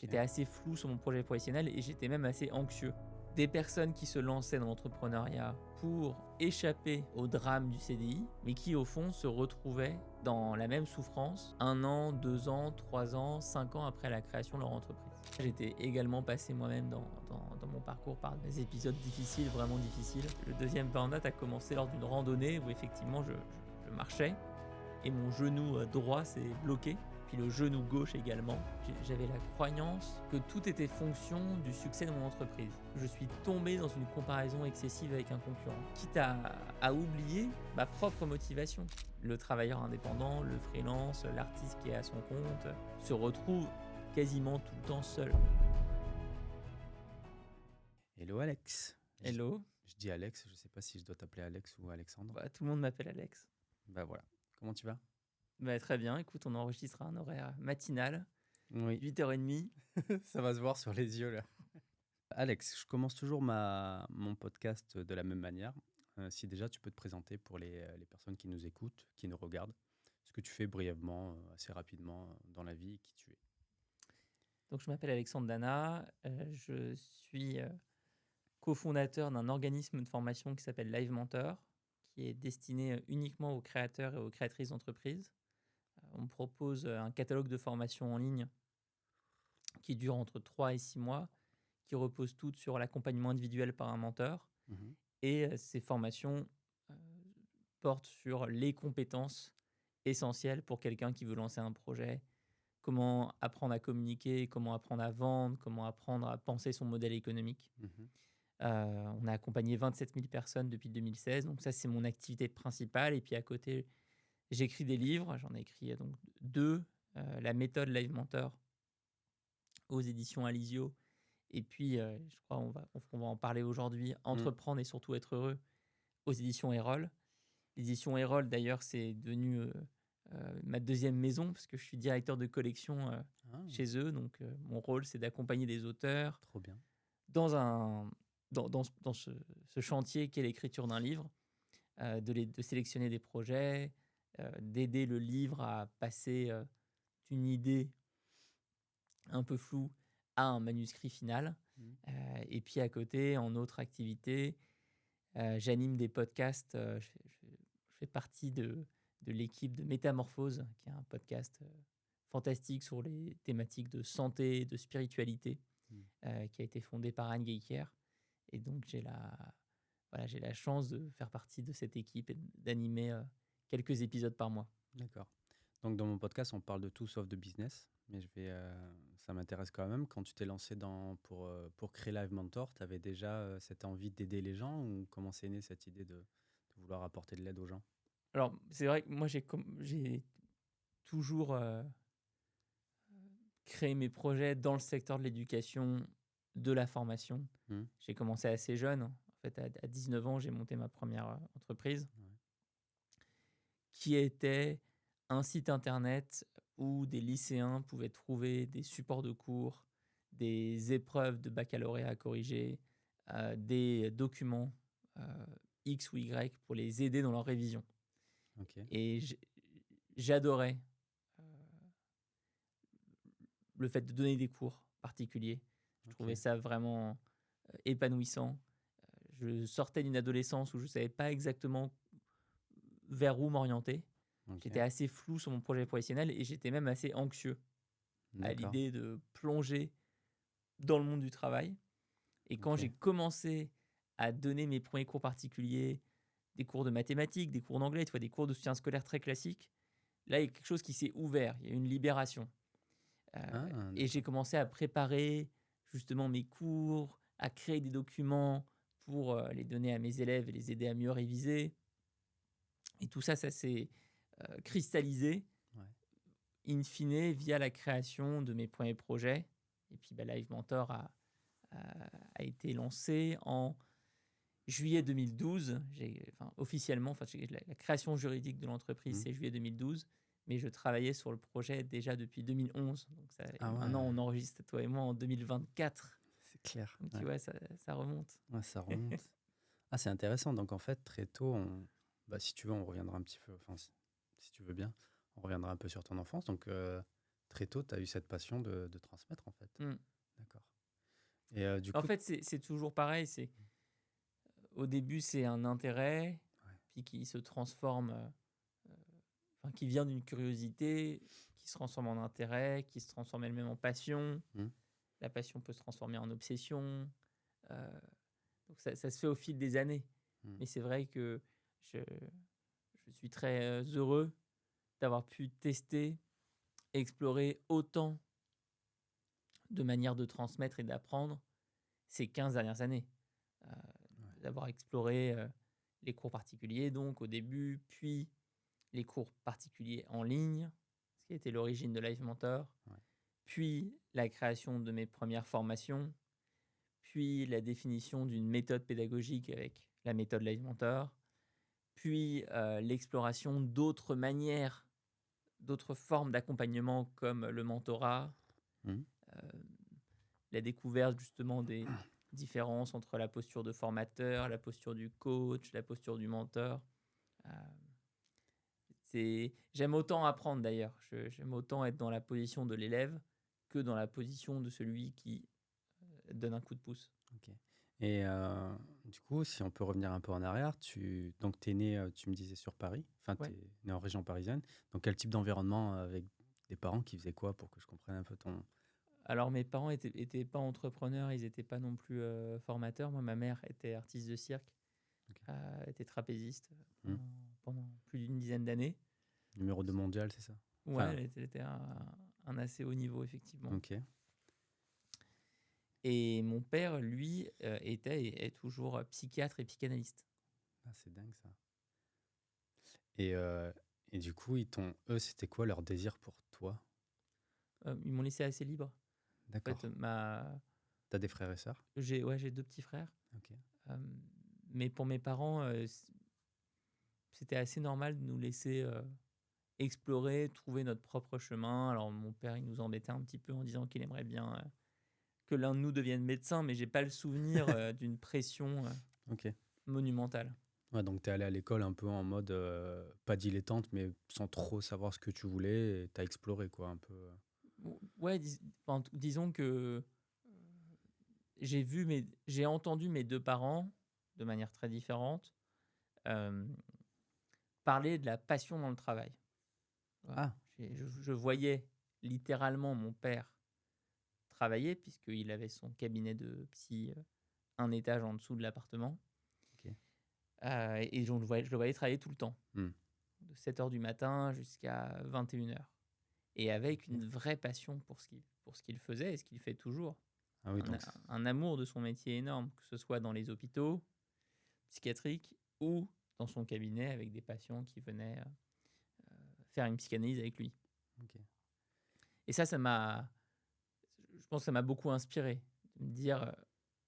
J'étais assez flou sur mon projet professionnel et j'étais même assez anxieux. Des personnes qui se lançaient dans l'entrepreneuriat pour échapper au drame du CDI, mais qui au fond se retrouvaient dans la même souffrance 1 an, 2 ans, 3 ans, 5 ans après la création de leur entreprise. J'étais également passé moi-même dans mon parcours par des épisodes difficiles, vraiment difficiles. Le deuxième burn-out a commencé lors d'une randonnée où effectivement je marchais et mon genou droit s'est bloqué. Puis le genou gauche également. J'avais la croyance que tout était fonction du succès de mon entreprise. Je suis tombé dans une comparaison excessive avec un concurrent, quitte à oublier ma propre motivation. Le travailleur indépendant, le freelance, l'artiste qui est à son compte, se retrouve quasiment tout le temps seul. Hello Alex. Hello. Je dis Alex, je ne sais pas si je dois t'appeler Alex ou Alexandre. Bah, tout le monde m'appelle Alex. Bah voilà. Comment tu vas? Bah, très bien, écoute, on enregistre à un horaire matinal, Oui, 8h30. ça va se voir sur les yeux là. Alex, je commence toujours mon podcast de la même manière. Si déjà tu peux te présenter pour les personnes qui nous écoutent, qui nous regardent, ce que tu fais brièvement, assez rapidement dans la vie et qui tu es. Donc, je m'appelle Alexandre Dana, je suis cofondateur d'un organisme de formation qui s'appelle Live Mentor, qui est destiné uniquement aux créateurs et aux créatrices d'entreprises. On propose un catalogue de formations en ligne qui dure entre 3 et 6 mois, qui repose toutes sur l'accompagnement individuel par un mentor. Mhm. Et ces formations euh, portent sur les compétences essentielles pour quelqu'un qui veut lancer un projet. Comment apprendre à communiquer, comment apprendre à vendre, comment apprendre à penser son modèle économique. Mhm. On a accompagné 27 000 personnes depuis 2016, donc ça c'est mon activité principale. Et puis à côté, j'écris des livres, j'en ai écrit donc 2, La méthode Live Mentor aux éditions Alizio. Et puis, je crois qu'on va en parler aujourd'hui, Entreprendre et surtout être heureux aux éditions Erol. L'édition Erol d'ailleurs c'est devenu ma deuxième maison parce que je suis directeur de collection Ah, chez eux. Donc mon rôle c'est d'accompagner des auteurs trop bien. dans ce chantier qu'est l'écriture d'un livre, de sélectionner des projets, d'aider le livre à passer d'une idée un peu floue à un manuscrit final. Mhm. Et puis à côté, en autre activité, j'anime des podcasts. Je fais partie de l'équipe de Métamorphose, qui est un podcast fantastique sur les thématiques de santé, de spiritualité, qui a été fondé par Anne Geiker. Et donc, j'ai la chance de faire partie de cette équipe et d'animer quelques épisodes par mois. D'accord. Donc dans mon podcast, on parle de tout sauf de business, mais ça m'intéresse quand même. Quand tu t'es lancé pour créer Live Mentor, tu avais déjà cette envie d'aider les gens ou comment c'est né cette idée de vouloir apporter de l'aide aux gens? Alors, c'est vrai que moi, j'ai toujours créé mes projets dans le secteur de l'éducation, de la formation. Mhm. J'ai commencé assez jeune. En fait, à 19 ans, j'ai monté ma première entreprise Ouais. qui était un site internet où des lycéens pouvaient trouver des supports de cours, des épreuves de baccalauréat à corriger, des documents X ou Y pour les aider dans leur révision. Ok. Et j'adorais le fait de donner des cours particuliers. Je Ok. trouvais ça vraiment épanouissant. Je sortais d'une adolescence où je ne savais pas exactement vers où m'orienter. Ok. J'étais assez flou sur mon projet professionnel et j'étais même assez anxieux à D'accord. l'idée de plonger dans le monde du travail. Et quand Ok. j'ai commencé à donner mes premiers cours particuliers, des cours de mathématiques, des cours d'anglais, tu vois, des cours de soutien scolaire très classiques, là, il y a quelque chose qui s'est ouvert. Il y a eu une libération. Ah, Et j'ai d'accord. commencé à préparer justement mes cours, à créer des documents pour les donner à mes élèves et les aider à mieux réviser. Et tout ça, ça s'est cristallisé Ouais. in fine via la création de mes premiers projets. Et puis Live Mentor a été lancé en juillet 2012. Officiellement, la création juridique de l'entreprise, Mhm. c'est juillet 2012. Mais je travaillais sur le projet déjà depuis 2011. Donc et Ah maintenant, ouais, on enregistre, toi et moi, en 2024. c'est clair. Donc Ouais. tu vois, ça remonte. Ouais, ça remonte. Ah, c'est intéressant. Donc en fait, très tôt, si tu veux, on reviendra un petit peu. Enfin, si tu veux bien, on reviendra un peu sur ton enfance. Donc, tu très tôt, tu as eu cette passion de transmettre, en fait. Mm. D'accord. Et du En coup, fait, c'est toujours pareil. Au début, c'est un intérêt, ouais. puis qui se transforme, enfin, qui vient d'une curiosité, qui se transforme en intérêt, qui se transforme elle-même en passion. Hmm. La passion peut se transformer en obsession. Euh, donc ça se fait au fil des années. Hmm. Mais c'est vrai que je, je suis très heureux d'avoir pu tester, explorer autant de manières de transmettre et d'apprendre ces 15 dernières années. Euh, Ouais. D'avoir exploré les cours particuliers, donc au début, puis les cours particuliers en ligne, ce qui a été l'origine de Live Mentor, Ouais. puis la création de mes premières formations, puis la définition d'une méthode pédagogique avec la méthode Live Mentor, puis l'exploration d'autres manières, d'autres formes d'accompagnement comme le mentorat, Hmm. la découverte justement des différences entre la posture de formateur, la posture du coach, la posture du mentor. Euh, J'aime autant apprendre d'ailleurs, j'aime autant être dans la position de l'élève que dans la position de celui qui donne un coup de pouce. Ok. Et du coup, si on peut revenir un peu en arrière, donc tu es né, tu me disais, sur Paris, enfin, tu Ouais. es né en région parisienne. Donc, quel type d'environnement avec des parents qui faisaient quoi pour que je comprenne un peu ton. Alors mes parents étaient pas entrepreneurs, ils n'étaient pas non plus formateurs. Moi, ma mère était artiste de cirque, Ok. était trapéziste Hmm. pendant plus d'une dizaine d'années. Numéro 2 mondial, c'est ça? Ouais, Enfin, elle était à un assez haut niveau, effectivement. ok. Et mon père, lui, était et est toujours psychiatre et psychanalyste. Ah, c'est dingue ça. Et, et du coup, eux, c'était quoi leur désir pour toi? Ils m'ont laissé assez libre. En D'accord. fait, T'as des frères et sœurs? j'ai deux petits frères. Ok. Euh, mais pour mes parents, c'était assez normal de nous laisser explorer, trouver notre propre chemin. Alors mon père, il nous embêtait un petit peu en disant qu'il aimerait bien que l'un de nous devienne médecin, mais j'ai pas le souvenir d'une pression Ok. monumentale. Ouais, donc t'es allé à l'école un peu en mode pas dilettante, mais sans trop savoir ce que tu voulais, et t'as exploré quoi un peu. Ouais, enfin, disons que j'ai entendu mes deux parents de manière très différente euh, parler de la passion dans le travail. Voilà. Ah, Je voyais littéralement mon père travailler puisqu'il avait son cabinet de psy un étage en dessous de l'appartement. ok. Et je le voyais travailler tout le temps, Hmm. de 7 h du matin jusqu'à 21 h. Et avec Ok. une vraie passion pour ce qu'il faisait et ce qu'il fait toujours. Ah oui, Un, donc. un amour de son métier énorme, que ce soit dans les hôpitaux psychiatriques ou dans son cabinet avec des patients qui venaient faire une psychanalyse avec lui. Ok. Et je pense que ça m'a beaucoup inspiré, de me dire,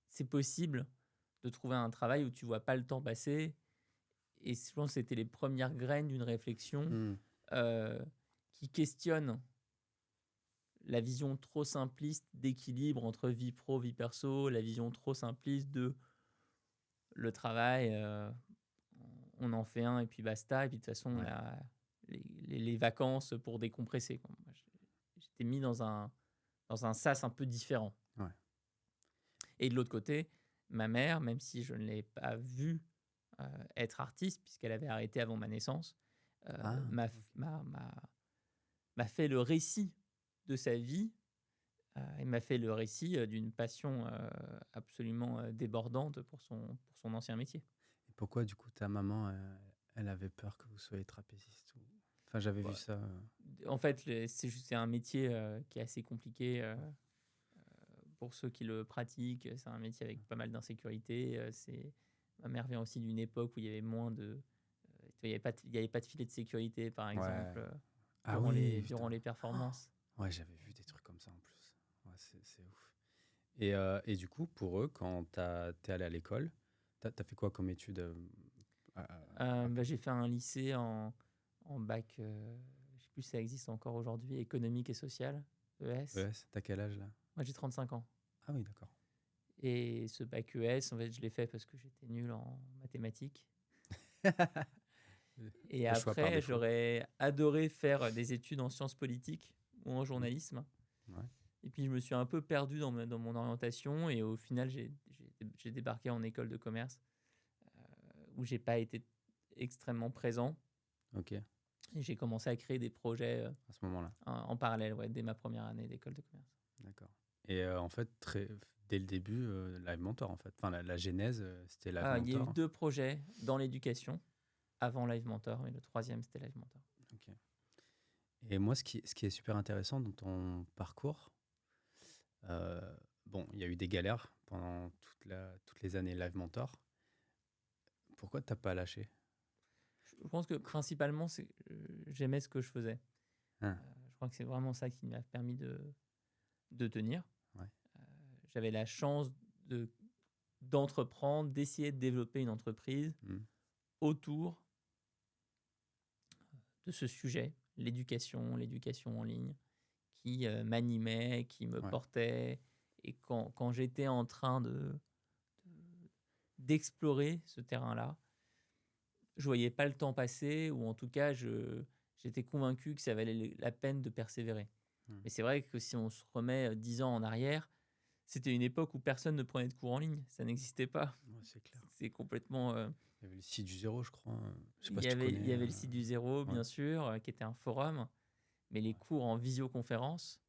c'est possible de trouver un travail où tu vois pas le temps passer. Et je pense que c'était les premières graines d'une réflexion Hmm. euh, qui questionne la vision trop simpliste d'équilibre entre vie pro, vie perso, la vision trop simpliste de le travail, on en fait un et puis basta, et puis de toute façon, on Ouais. a les vacances pour décompresser, quoi. Moi, j'étais mis dans un sas un peu différent. Ouais. Et de l'autre côté, ma mère, même si je ne l'ai pas vue être artiste, puisqu'elle avait arrêté avant ma naissance, Ah, m'a ok. m'a fait le récit de sa vie. Il m'a fait le récit d'une passion absolument débordante pour son ancien métier. Et pourquoi du coup ta maman, elle avait peur que vous soyez trapéziste Enfin, j'avais vu Bah, ça. en fait, c'est un métier qui est assez compliqué Ouais. pour ceux qui le pratiquent. C'est un métier avec pas mal d'insécurité. Ma mère vient aussi d'une époque où il y avait moins de... il y avait pas de filet de sécurité, par Ouais. exemple, Ah oui, durant putain. les performances. Ouais, j'avais vu des trucs comme ça en plus. Ouais, c'est ouf. Et du coup, pour eux, quand t'es allé à l'école, t'as fait quoi comme études après? J'ai fait un lycée en bac, je sais plus si ça existe encore aujourd'hui, économique et social, ES. ES, t'as quel âge là? Moi, j'ai 35 ans. Ah oui, d'accord. Et ce bac ES, en fait, je l'ai fait parce que j'étais nul en mathématiques. Et Le choix par après, défaut. j'aurais adoré faire des études en sciences politiques, ou en journalisme. Ouais. Et puis je me suis un peu perdu dans mon orientation et au final j'ai débarqué en école de commerce où j'ai pas été extrêmement présent Ok, à et j'ai commencé à créer des projets ce moment-là. en parallèle, ouais, dès ma première année d'école de commerce. D'accord. Et en fait, dès le début, Live Mentor, en fait. Enfin, la genèse, c'était Live Il y a eu Mentor. 2 projets dans l'éducation avant Live Mentor, mais le troisième c'était Live Mentor. Ok. Et moi, ce qui est super intéressant dans ton parcours, bon, il y a eu des galères pendant toutes les années Live Mentor. Pourquoi t'as pas lâché? Je pense que principalement j'aimais ce que je faisais. Hein, Je crois que c'est vraiment ça qui m'a permis de tenir. ouais. J'avais la chance d'entreprendre, d'essayer de développer une entreprise Hmm, autour de ce sujet, l'éducation en ligne, qui m'animait, qui me ouais. portait. Et quand j'étais en train d'explorer ce terrain-là, je voyais pas le temps passer, ou en tout cas, j'étais convaincu que ça valait la peine de persévérer. Hmm. Mais c'est vrai que si on se remet 10 ans en arrière, c'était une époque où personne ne prenait de cours en ligne. Ça n'existait pas. Ouais, c'est clair. C'est complètement... Il y avait le site du zéro, je crois. Je sais pas il si tu il y connais. avait le site du zéro, Ouais. bien sûr, qui était un forum. Mais les Ouais. cours en visioconférence,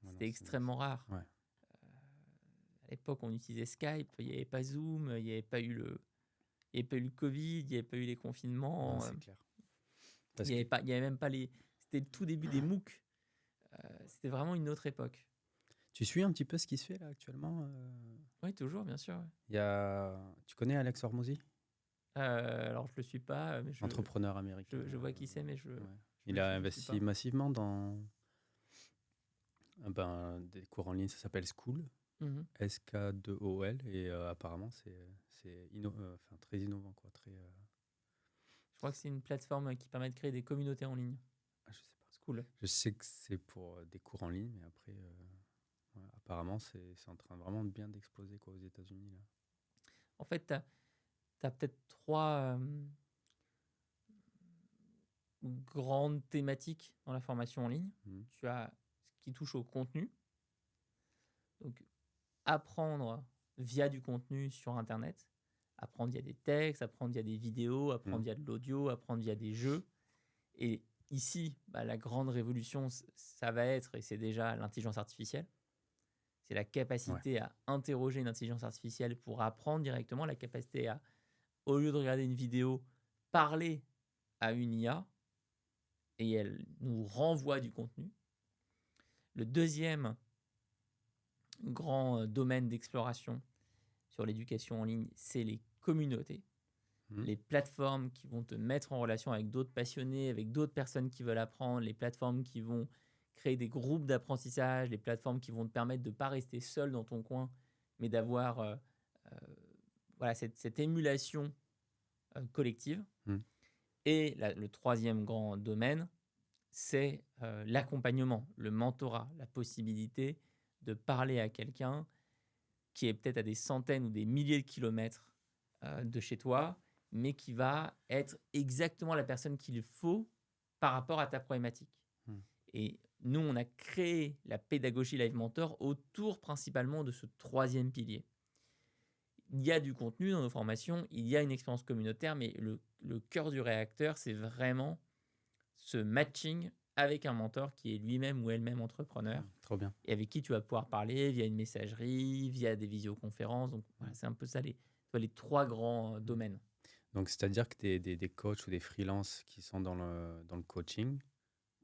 Ouais, non, c'était extrêmement rare. Ouais. À l'époque, on utilisait Skype, il n'y avait pas Zoom, il n'y avait pas eu le Covid, il n'y avait pas eu les Non, confinements, c'est clair. il Parce n'y que avait pas, il y avait même pas les... C'était le tout début des MOOC. C'était vraiment une autre époque. tu suis un petit peu ce qui se fait là actuellement. Oui, toujours, bien sûr. Ouais. Tu connais Alex Hormozy, Alors, je le suis pas, mais entrepreneur américain. je vois qui c'est, mais Ouais. je Il a je le suis investi pas. massivement dans des cours en ligne. Ça s'appelle School, Mhm. SK2OL, et apparemment enfin, très innovant, quoi. Je crois que c'est une plateforme qui permet de créer des communautés en ligne. Je sais pas. C'est cool. Je sais que c'est pour des cours en ligne, mais après, ouais, apparemment, c'est en train vraiment de bien d'exploser, quoi, aux États-Unis là. En fait, tu as peut-être 3 grandes thématiques dans la formation en ligne. Mhm. Tu as ce qui touche au contenu. Donc, apprendre via du contenu sur Internet. Apprendre via des textes, apprendre via des vidéos, apprendre Mhm. via de l'audio, apprendre via des jeux. Et ici, la grande révolution, ça va être, et c'est déjà l'intelligence artificielle. C'est la Ouais. capacité à interroger une intelligence artificielle pour apprendre directement, la capacité à, au lieu de regarder une vidéo, parler à une IA et elle nous renvoie du contenu. Le deuxième grand domaine d'exploration sur l'éducation en ligne, c'est les communautés. Mhm. Les plateformes qui vont te mettre en relation avec d'autres passionnés, avec d'autres personnes qui veulent apprendre, les plateformes qui vont créer des groupes d'apprentissage, les plateformes qui vont te permettre de ne pas rester seul dans ton coin, mais d'avoir voilà, cette émulation collective. Mhm. Et le troisième grand domaine, c'est l'accompagnement, le mentorat, la possibilité de parler à quelqu'un qui est peut-être à des centaines ou des milliers de kilomètres de chez toi, mais qui va être exactement la personne qu'il faut par rapport à ta problématique. Mhm. Et nous, on a créé la pédagogie Live Mentor autour principalement de ce troisième pilier. Il y a du contenu dans nos formations, il y a une expérience communautaire, mais le cœur du réacteur, c'est vraiment ce matching avec un mentor qui est lui-même ou elle-même entrepreneur Trop bien. et avec qui tu vas pouvoir parler via une messagerie, via des visioconférences. Donc, voilà, c'est un peu ça les 3 grands domaines. Donc, c'est-à-dire que des coachs ou des freelances qui sont dans le coaching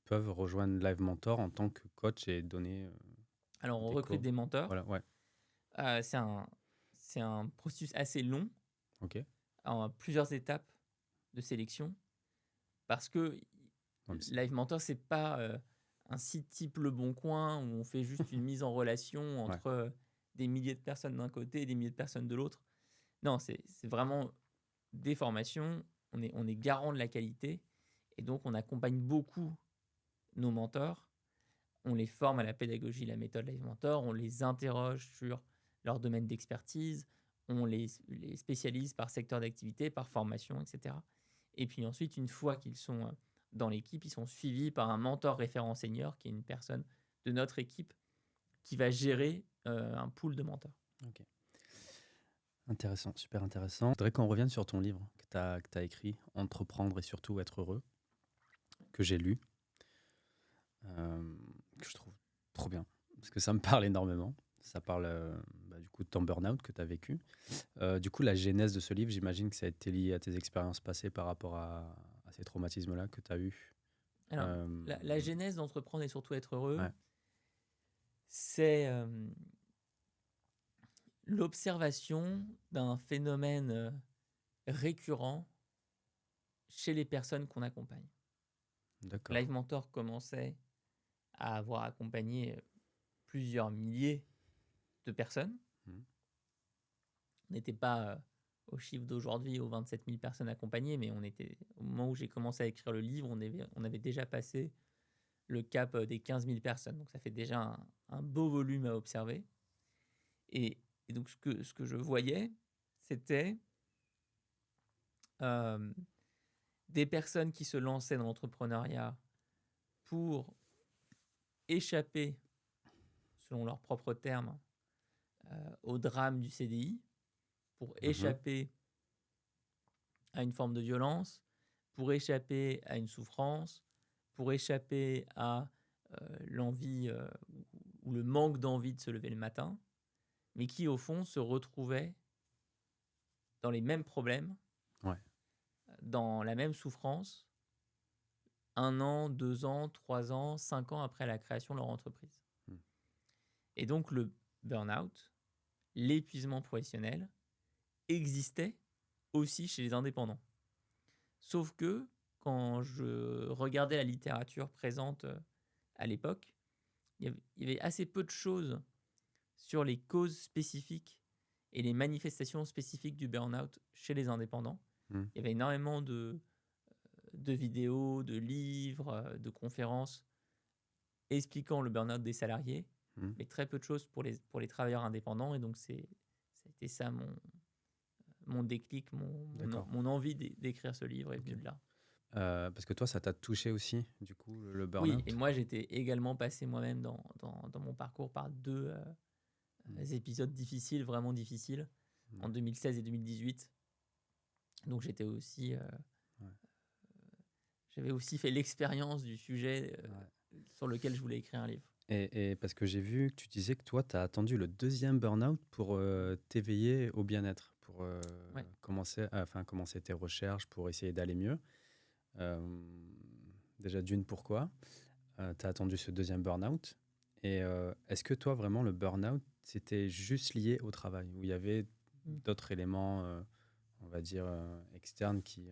peuvent rejoindre Live Mentor en tant que coach et donner Alors, on des recrute cours. des mentors. Voilà, ouais. C'est un processus assez long, Ok. en plusieurs étapes de sélection, parce que Ouais, mais Live Mentor, c'est pas un site type Le Bon Coin où on fait juste une mise en relation entre des milliers de personnes d'un côté et des milliers de personnes de l'autre. Non, c'est vraiment des formations. On est garant de la qualité et donc on accompagne beaucoup nos mentors. On les forme à la pédagogie, la méthode Live Mentor. On les interroge sur leur domaine d'expertise. On les spécialise par secteur d'activité, par formation, etc. Et puis ensuite, une fois qu'ils sont dans l'équipe, ils sont suivis par un mentor référent senior qui est une personne de notre équipe qui va gérer un pool de mentors. Ok. Intéressant, super intéressant. Je voudrais qu'on revienne sur ton livre que tu as écrit, Entreprendre et surtout être heureux, que j'ai lu, que je trouve trop bien, parce que ça me parle énormément. Ça parle du coup de ton burn-out que tu as vécu. Du coup, la genèse de ce livre, j'imagine que ça a été lié à tes expériences passées par rapport à ces traumatismes-là que tu as eus. Alors, la genèse d'Entreprendre et surtout être heureux, Ouais. c'est l'observation d'un phénomène récurrent chez les personnes qu'on accompagne. D'accord. Live Mentor commençait à avoir accompagné plusieurs milliers de personnes. Mhm. On n'était pas au chiffre d'aujourd'hui, aux 27 000 personnes accompagnées, mais on était, au moment où j'ai commencé à écrire le livre, on avait déjà passé le cap des 15 000 personnes. Donc ça fait déjà un beau volume à observer. Et donc ce que je voyais, c'était des personnes qui se lançaient dans l'entrepreneuriat pour échapper, selon leurs propres termes, au drame du CDI, pour échapper à une forme de violence, pour échapper à une souffrance, pour échapper à l'envie ou le manque d'envie de se lever le matin, mais qui au fond se retrouvaient dans les mêmes problèmes, Ouais. dans la même souffrance, 1 an, 2 ans, 3 ans, 5 ans après la création de leur entreprise. Mm. Et donc le burn-out, l'épuisement professionnel, existait aussi chez les indépendants. Sauf que quand je regardais la littérature présente à l'époque, il y avait assez peu de choses sur les causes spécifiques et les manifestations spécifiques du burn-out chez les indépendants. Mm. Il y avait énormément de vidéos, de livres, de conférences expliquant le burn-out des salariés, Mm. mais très peu de choses pour les travailleurs indépendants. Et donc, c'était ça mon déclic, mon envie d'écrire ce livre est venu de là. Parce que toi, ça t'a touché aussi, du coup, le Oui, burn-out. et moi, j'étais également passé moi-même dans mon parcours par 2 épisodes difficiles, vraiment difficiles, en 2016 et 2018. Donc, j'étais aussi... j'avais aussi fait l'expérience du sujet sur lequel je voulais écrire un livre. Et parce que j'ai vu que tu disais que toi, tu as attendu le deuxième burn-out pour t'éveiller au bien-être, pour Ouais. commencer tes recherches, pour essayer d'aller mieux. Déjà, d'une, pourquoi tu as attendu ce deuxième burn-out? Et est-ce que toi, vraiment, le burn-out, c'était juste lié au travail, où il y avait d'autres éléments, on va dire, externes qui...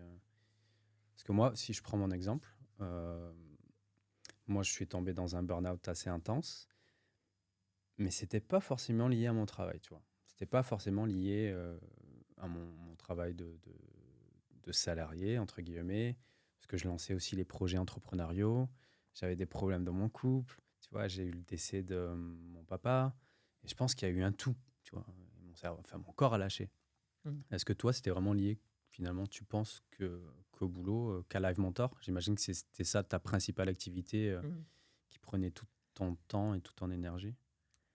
Parce que moi, si je prends mon exemple, moi, je suis tombé dans un burn-out assez intense, mais c'était pas forcément lié à mon travail, tu vois. C'était pas forcément lié à mon travail de salarié, entre guillemets, parce que je lançais aussi les projets entrepreneuriaux. J'avais des problèmes dans mon couple, tu vois. J'ai eu le décès de mon papa, et je pense qu'il y a eu un tout, tu vois. Mon corps a lâché. Est-ce que toi, c'était vraiment lié, finalement, tu penses qu'au boulot, qu'à Live Mentor? J'imagine que c'était ça ta principale activité qui prenait tout ton temps et toute ton énergie.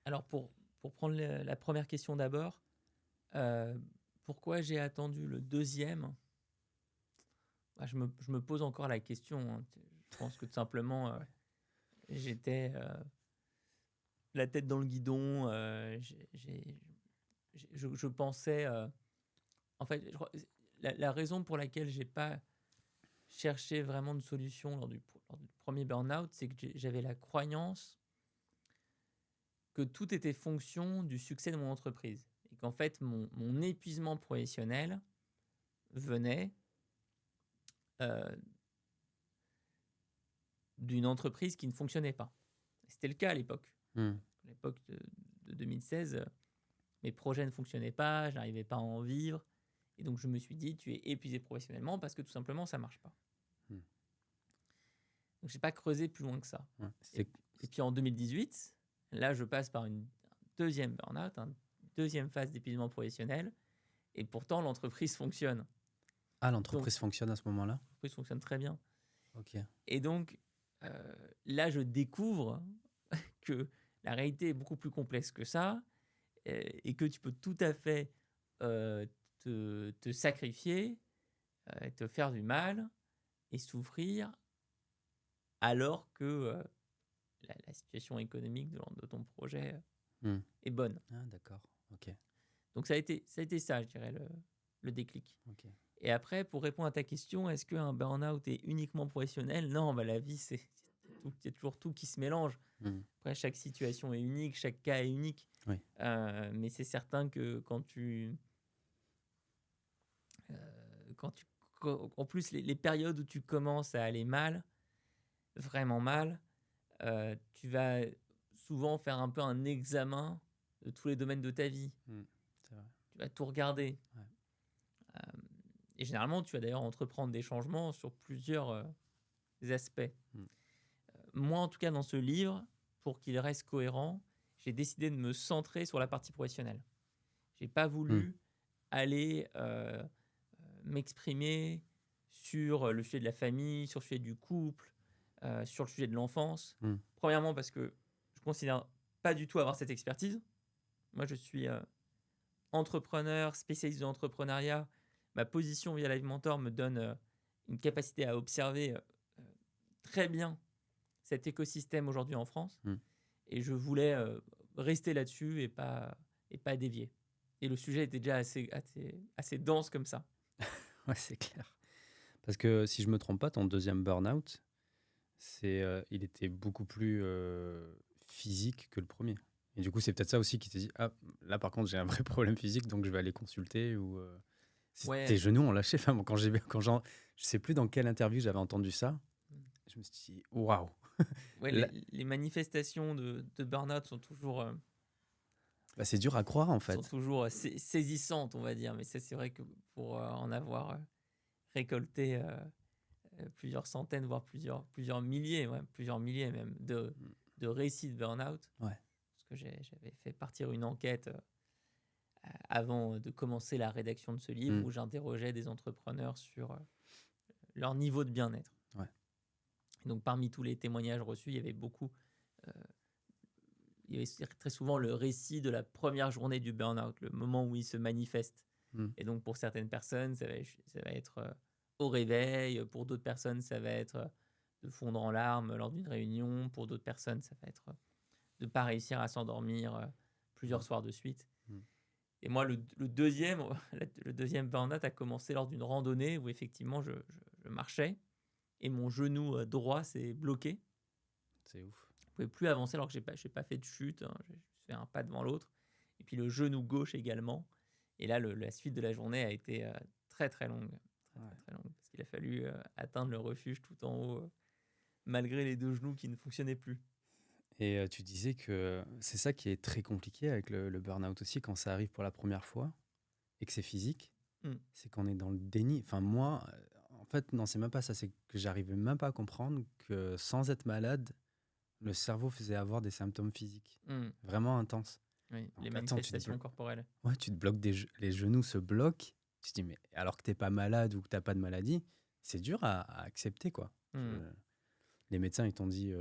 Alors, pour prendre la première question d'abord, pourquoi j'ai attendu le deuxième? Je me pose encore la question. Hein. Je pense que tout simplement, j'étais la tête dans le guidon. Je pensais... en fait, la raison pour laquelle j'ai pas cherché vraiment de solution lors du premier burn-out, c'est que j'avais la croyance que tout était fonction du succès de mon entreprise. Et qu'en fait, mon épuisement professionnel venait d'une entreprise qui ne fonctionnait pas. C'était le cas à l'époque. À l'époque de 2016, mes projets ne fonctionnaient pas, je n'arrivais pas à en vivre. Et donc, je me suis dit, tu es épuisé professionnellement parce que tout simplement, ça ne marche pas. Donc, je n'ai pas creusé plus loin que ça. Et puis, en 2018, là, je passe par une deuxième burn-out, une deuxième phase d'épuisement professionnel. Et pourtant, l'entreprise fonctionne. Ah, l'entreprise fonctionne à ce moment-là? L'entreprise fonctionne très bien. Ok. Et donc, là, je découvre que la réalité est beaucoup plus complexe que ça, et que tu peux tout à fait euh, te sacrifier, te faire du mal et souffrir, alors que la situation économique de ton projet Hmm. est bonne. Ah, d'accord. Ok. Donc ça a été ça, je dirais, le déclic. Ok. Et après, pour répondre à ta question, est-ce qu'un burn-out est uniquement professionnel? Non, bah, la vie, il y a toujours tout qui se mélange. Hmm. Après, chaque situation est unique, chaque cas est unique. Oui. Mais c'est certain que en plus, les périodes où tu commences à aller mal, vraiment mal, tu vas souvent faire un peu un examen de tous les domaines de ta vie. Hmm. C'est vrai. Tu vas tout regarder. Ouais. Euh, et généralement, tu vas d'ailleurs entreprendre des changements sur plusieurs aspects. Hmm. Moi, en tout cas, dans ce livre, pour qu'il reste cohérent, j'ai décidé de me centrer sur la partie professionnelle. J'ai pas Hmm. voulu aller m'exprimer sur le sujet de la famille, sur le sujet du couple, sur le sujet de l'enfance. Hmm. Premièrement, parce que je considère pas du tout avoir cette expertise. Moi, je suis entrepreneur, spécialiste de l'entrepreneuriat. Ma position via Live Mentor me donne une capacité à observer très bien cet écosystème aujourd'hui en France. Hmm. Et je voulais rester là-dessus et pas dévier. Et le sujet était déjà assez dense comme ça. Ouais, c'est clair. Parce que si je me trompe pas, ton deuxième burn-out, il était beaucoup plus physique que le premier. Et du coup, c'est peut-être ça aussi qui t'a dit, ah, là par contre, j'ai un vrai problème physique, donc je vais aller consulter. Ou Ouais. tes genoux ont lâché. Enfin, moi, je sais plus dans quelle interview j'avais entendu ça. Je me suis dit, waouh. Ouais, Là- les manifestations de burn-out sont toujours, Bah, c'est dur à croire en fait. saisissantes, on va dire. Mais c'est vrai que pour en avoir récolté plusieurs centaines, voire plusieurs milliers, ouais, plusieurs milliers même, de récits de burn-out. Ouais. Parce que j'avais fait partir une enquête avant de commencer la rédaction de ce livre, Mm. où j'interrogeais des entrepreneurs sur leur niveau de bien-être. Ouais. Et donc, parmi tous les témoignages reçus, il y avait il y avait très souvent le récit de la première journée du burn-out, le moment où il se manifeste. Mm. Et donc, pour certaines personnes, ça va être au réveil. Pour d'autres personnes, ça va être de fondre en larmes lors d'une réunion. Pour d'autres personnes, ça va être de ne pas réussir à s'endormir plusieurs soirs de suite. Mm. Et moi, le deuxième burn-out a commencé lors d'une randonnée où effectivement, je marchais et mon genou droit s'est bloqué. C'est ouf. Je ne pouvais plus avancer alors que je n'ai pas fait de chute. Hein. J'ai fait un pas devant l'autre. Et puis le genou gauche également. Et là, la suite de la journée a été très très longue. Très longue. Parce qu'il a fallu atteindre le refuge tout en haut, malgré les deux genoux qui ne fonctionnaient plus. Et tu disais que c'est ça qui est très compliqué avec le burn-out aussi, quand ça arrive pour la première fois et que c'est physique, c'est qu'on est dans le déni. Enfin, moi, en fait, non, c'est même pas ça, c'est que j'arrivais même pas à comprendre que sans être malade, le cerveau faisait avoir des symptômes physiques vraiment intenses. Oui, Donc, les attends, manifestations corporelles. Ouais, tu te bloques les genoux se bloquent. Tu te dis, mais alors que t'es pas malade ou que t'as pas de maladie, c'est dur à accepter, quoi. Les médecins, ils t'ont dit,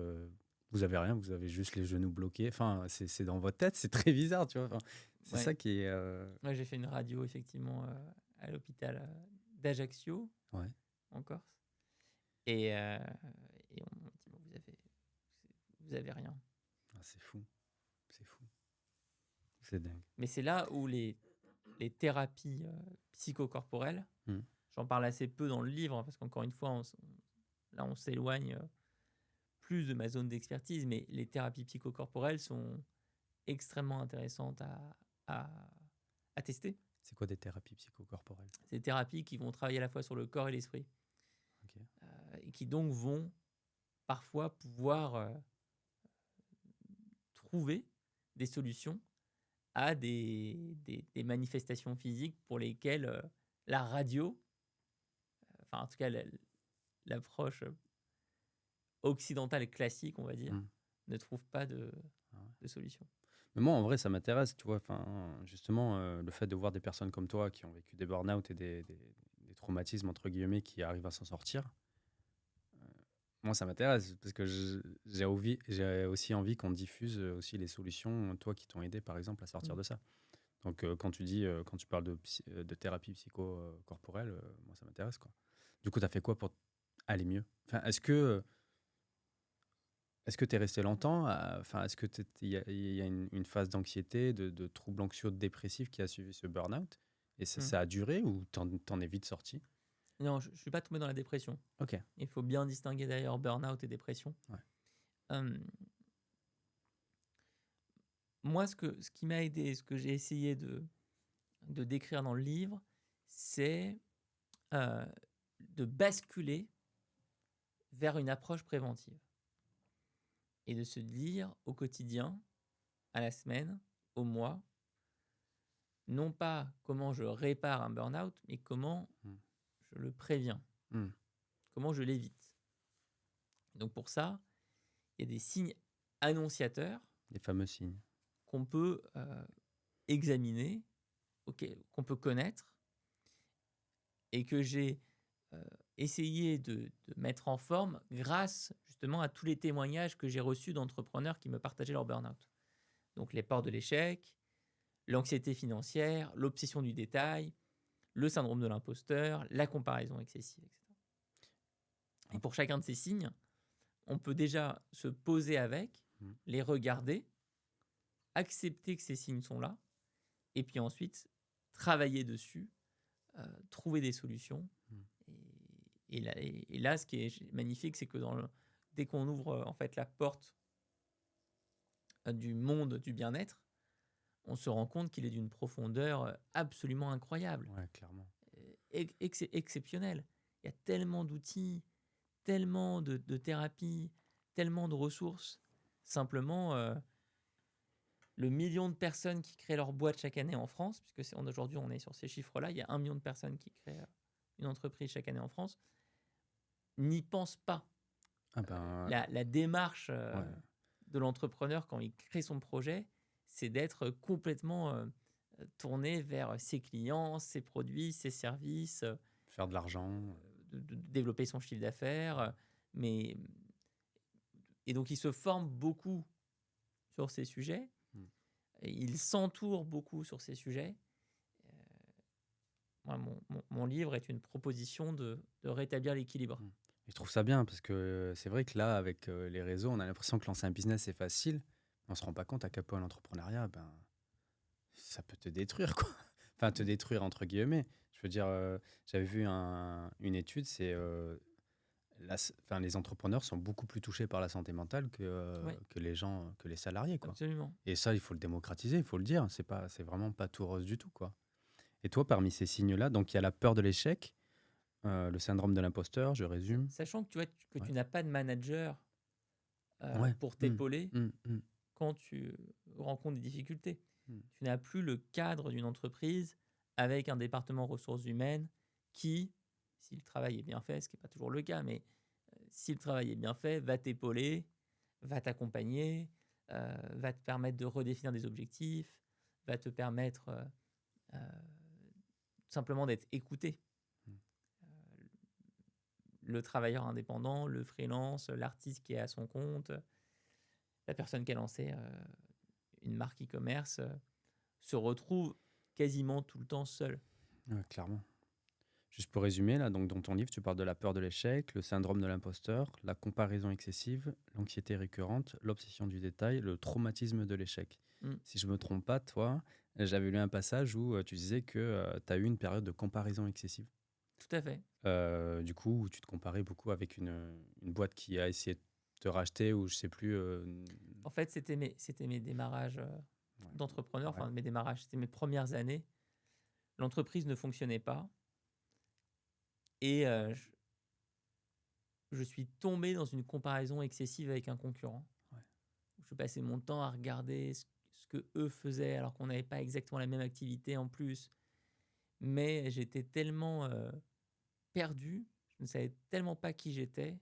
vous avez rien, vous avez juste les genoux bloqués. Enfin, c'est dans votre tête, c'est très bizarre, tu vois. Enfin, c'est ça qui est. Ouais, j'ai fait une radio, effectivement, à l'hôpital d'Ajaccio, en Corse. Et on m'a dit, bon, vous avez rien. Ah, c'est fou. C'est fou. C'est dingue. Mais c'est là où les thérapies psychocorporelles, j'en parle assez peu dans le livre, parce qu'encore une fois, là, on s'éloigne plus de ma zone d'expertise, mais les thérapies psychocorporelles sont extrêmement intéressantes à tester. C'est quoi des thérapies psychocorporelles? C'est des thérapies qui vont travailler à la fois sur le corps et l'esprit. Okay. Et qui donc vont parfois pouvoir trouver des solutions à des manifestations physiques pour lesquelles la radio, enfin en tout cas l'approche occidentale classique, on va dire, ne trouve pas de solution. Mais moi, en vrai, ça m'intéresse, tu vois. Enfin, justement, le fait de voir des personnes comme toi qui ont vécu des burn-out et des traumatismes, entre guillemets, qui arrivent à s'en sortir, Moi, ça m'intéresse parce que j'ai aussi envie qu'on diffuse aussi les solutions, toi, qui t'ont aidé, par exemple, à sortir Mm. de ça. Donc, quand tu parles de thérapie psycho-corporelle, moi, ça m'intéresse, quoi. Du coup, tu as fait quoi pour aller mieux? Enfin, est-ce que tu es resté longtemps? Enfin, est-ce que il y a une phase d'anxiété, de troubles anxio-dépressifs qui a suivi ce burn-out? Et ça, Mm. ça a duré ou t'en es vite sorti? Non, je ne suis pas tombé dans la dépression. Ok. Il faut bien distinguer d'ailleurs burn-out et dépression. Ouais. Euh, Moi, ce qui m'a aidé, ce que j'ai essayé de décrire dans le livre, c'est euh, de basculer vers une approche préventive et de se dire au quotidien, à la semaine, au mois, non pas comment je répare un burn-out, mais comment Mm. je le préviens, Mm. comment je l'évite. Donc pour ça, il y a des signes annonciateurs Les fameux signes. qu'on peut examiner, qu'on peut connaître, et que j'ai essayé de mettre en forme grâce justement à tous les témoignages que j'ai reçus d'entrepreneurs qui me partageaient leur burn-out. Donc les peurs de l'échec, l'anxiété financière, l'obsession du détail, le syndrome de l'imposteur, la comparaison excessive, etc. Et pour chacun de ces signes, on peut déjà se poser avec, Mm. les regarder, accepter que ces signes sont là, et puis ensuite travailler dessus, trouver des solutions. Mm. Et là, ce qui est magnifique, c'est que dès qu'on ouvre en fait la porte du monde du bien-être, on se rend compte qu'il est d'une profondeur absolument incroyable, Ouais, clairement. exceptionnelle. Il y a tellement d'outils, tellement de thérapies, tellement de ressources. Simplement, le million de personnes qui créent leur boîte chaque année en France, puisque aujourd'hui on est sur ces chiffres-là, il y a 1 million de personnes qui créent une entreprise chaque année en France, n'y pensent pas. Ah ben, La démarche ouais. de l'entrepreneur quand il crée son projet, c'est d'être complètement tourné vers ses clients, ses produits, ses services, Faire de l'argent. de développer son chiffre d'affaires. Mais, et donc, il se forme beaucoup sur ces sujets. Mm. Et il s'entoure beaucoup sur ces sujets. Moi, mon livre est une proposition de rétablir l'équilibre. Mm. Et je trouve ça bien parce que c'est vrai que là, avec les réseaux, on a l'impression que lancer un business, c'est facile. Mais on se rend pas compte à quel point l'entrepreneuriat, ben, ça peut te détruire, quoi. Enfin, te détruire entre guillemets. Je veux dire, j'avais vu une étude, enfin, les entrepreneurs sont beaucoup plus touchés par la santé mentale Oui, que les gens, que les salariés, quoi. absolument. Et ça, il faut le démocratiser, il faut le dire. C'est vraiment pas tout rose du tout, quoi. Et toi, parmi ces signes-là, donc il y a la peur de l'échec, le syndrome de l'imposteur, je résume. Sachant que tu vois que Ouais. tu n'as pas de manager Ouais. pour Mm. t'épauler Mm. Mm. quand tu rencontres des difficultés. Mm. Tu n'as plus le cadre d'une entreprise avec un département ressources humaines qui, si le travail est bien fait, ce qui n'est pas toujours le cas, mais si le travail est bien fait, va t'épauler, va t'accompagner, va te permettre de redéfinir des objectifs, va te permettre simplement d'être écouté. Mm. Le travailleur indépendant, le freelance, l'artiste qui est à son compte, la personne qui a lancé une marque e-commerce se retrouve quasiment tout le temps seul. Ouais, clairement. Juste pour résumer, là, donc dans ton livre, tu parles de la peur de l'échec, le syndrome de l'imposteur, la comparaison excessive, l'anxiété récurrente, l'obsession du détail, le traumatisme de l'échec. Mm. Si je me trompe pas, toi, j'avais lu un passage où tu disais que tu as eu une période de comparaison excessive. Tout à fait. Du coup, où tu te comparais beaucoup avec une boîte qui a essayé de te racheter ou je sais plus. En fait, c'était mes démarrages Ouais. d'entrepreneur, Ouais. enfin mes démarrages, c'était mes premières années. L'entreprise ne fonctionnait pas et je suis tombé dans une comparaison excessive avec un concurrent. Ouais. Je passais mon temps à regarder ce que eux faisaient alors qu'on n'avait pas exactement la même activité en plus. Mais j'étais tellement perdu, je ne savais tellement pas qui j'étais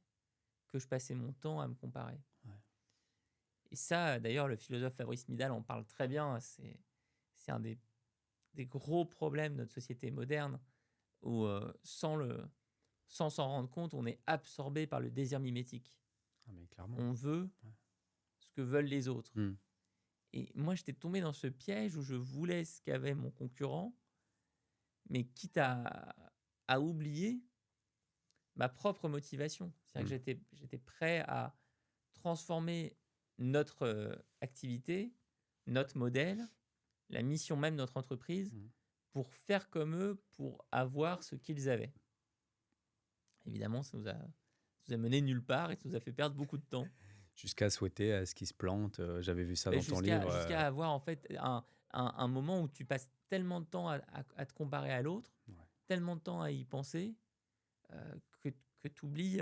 que je passais mon temps à me comparer. Ouais. Et ça, d'ailleurs, le philosophe Fabrice Midal en parle très bien. C'est un des gros problèmes de notre société moderne où sans sans s'en rendre compte, on est absorbé par le désir mimétique. Ah, mais clairement. On veut Ouais. ce que veulent les autres. Mmh. Et moi, j'étais tombé dans ce piège où je voulais ce qu'avait mon concurrent, mais quitte à oublier ma propre motivation. C'est-à-dire Mmh. que j'étais prêt à transformer notre activité, notre modèle, la mission même de notre entreprise, Mmh. pour faire comme eux, pour avoir ce qu'ils avaient. Évidemment, ça nous a mené nulle part et ça nous a fait perdre beaucoup de temps. Jusqu'à souhaiter à ce qu'ils se plantent. J'avais vu ça Et dans ton livre. jusqu'à avoir en fait un moment où tu passes tellement de temps à te comparer à l'autre, Ouais. tellement de temps à y penser, que tu oublies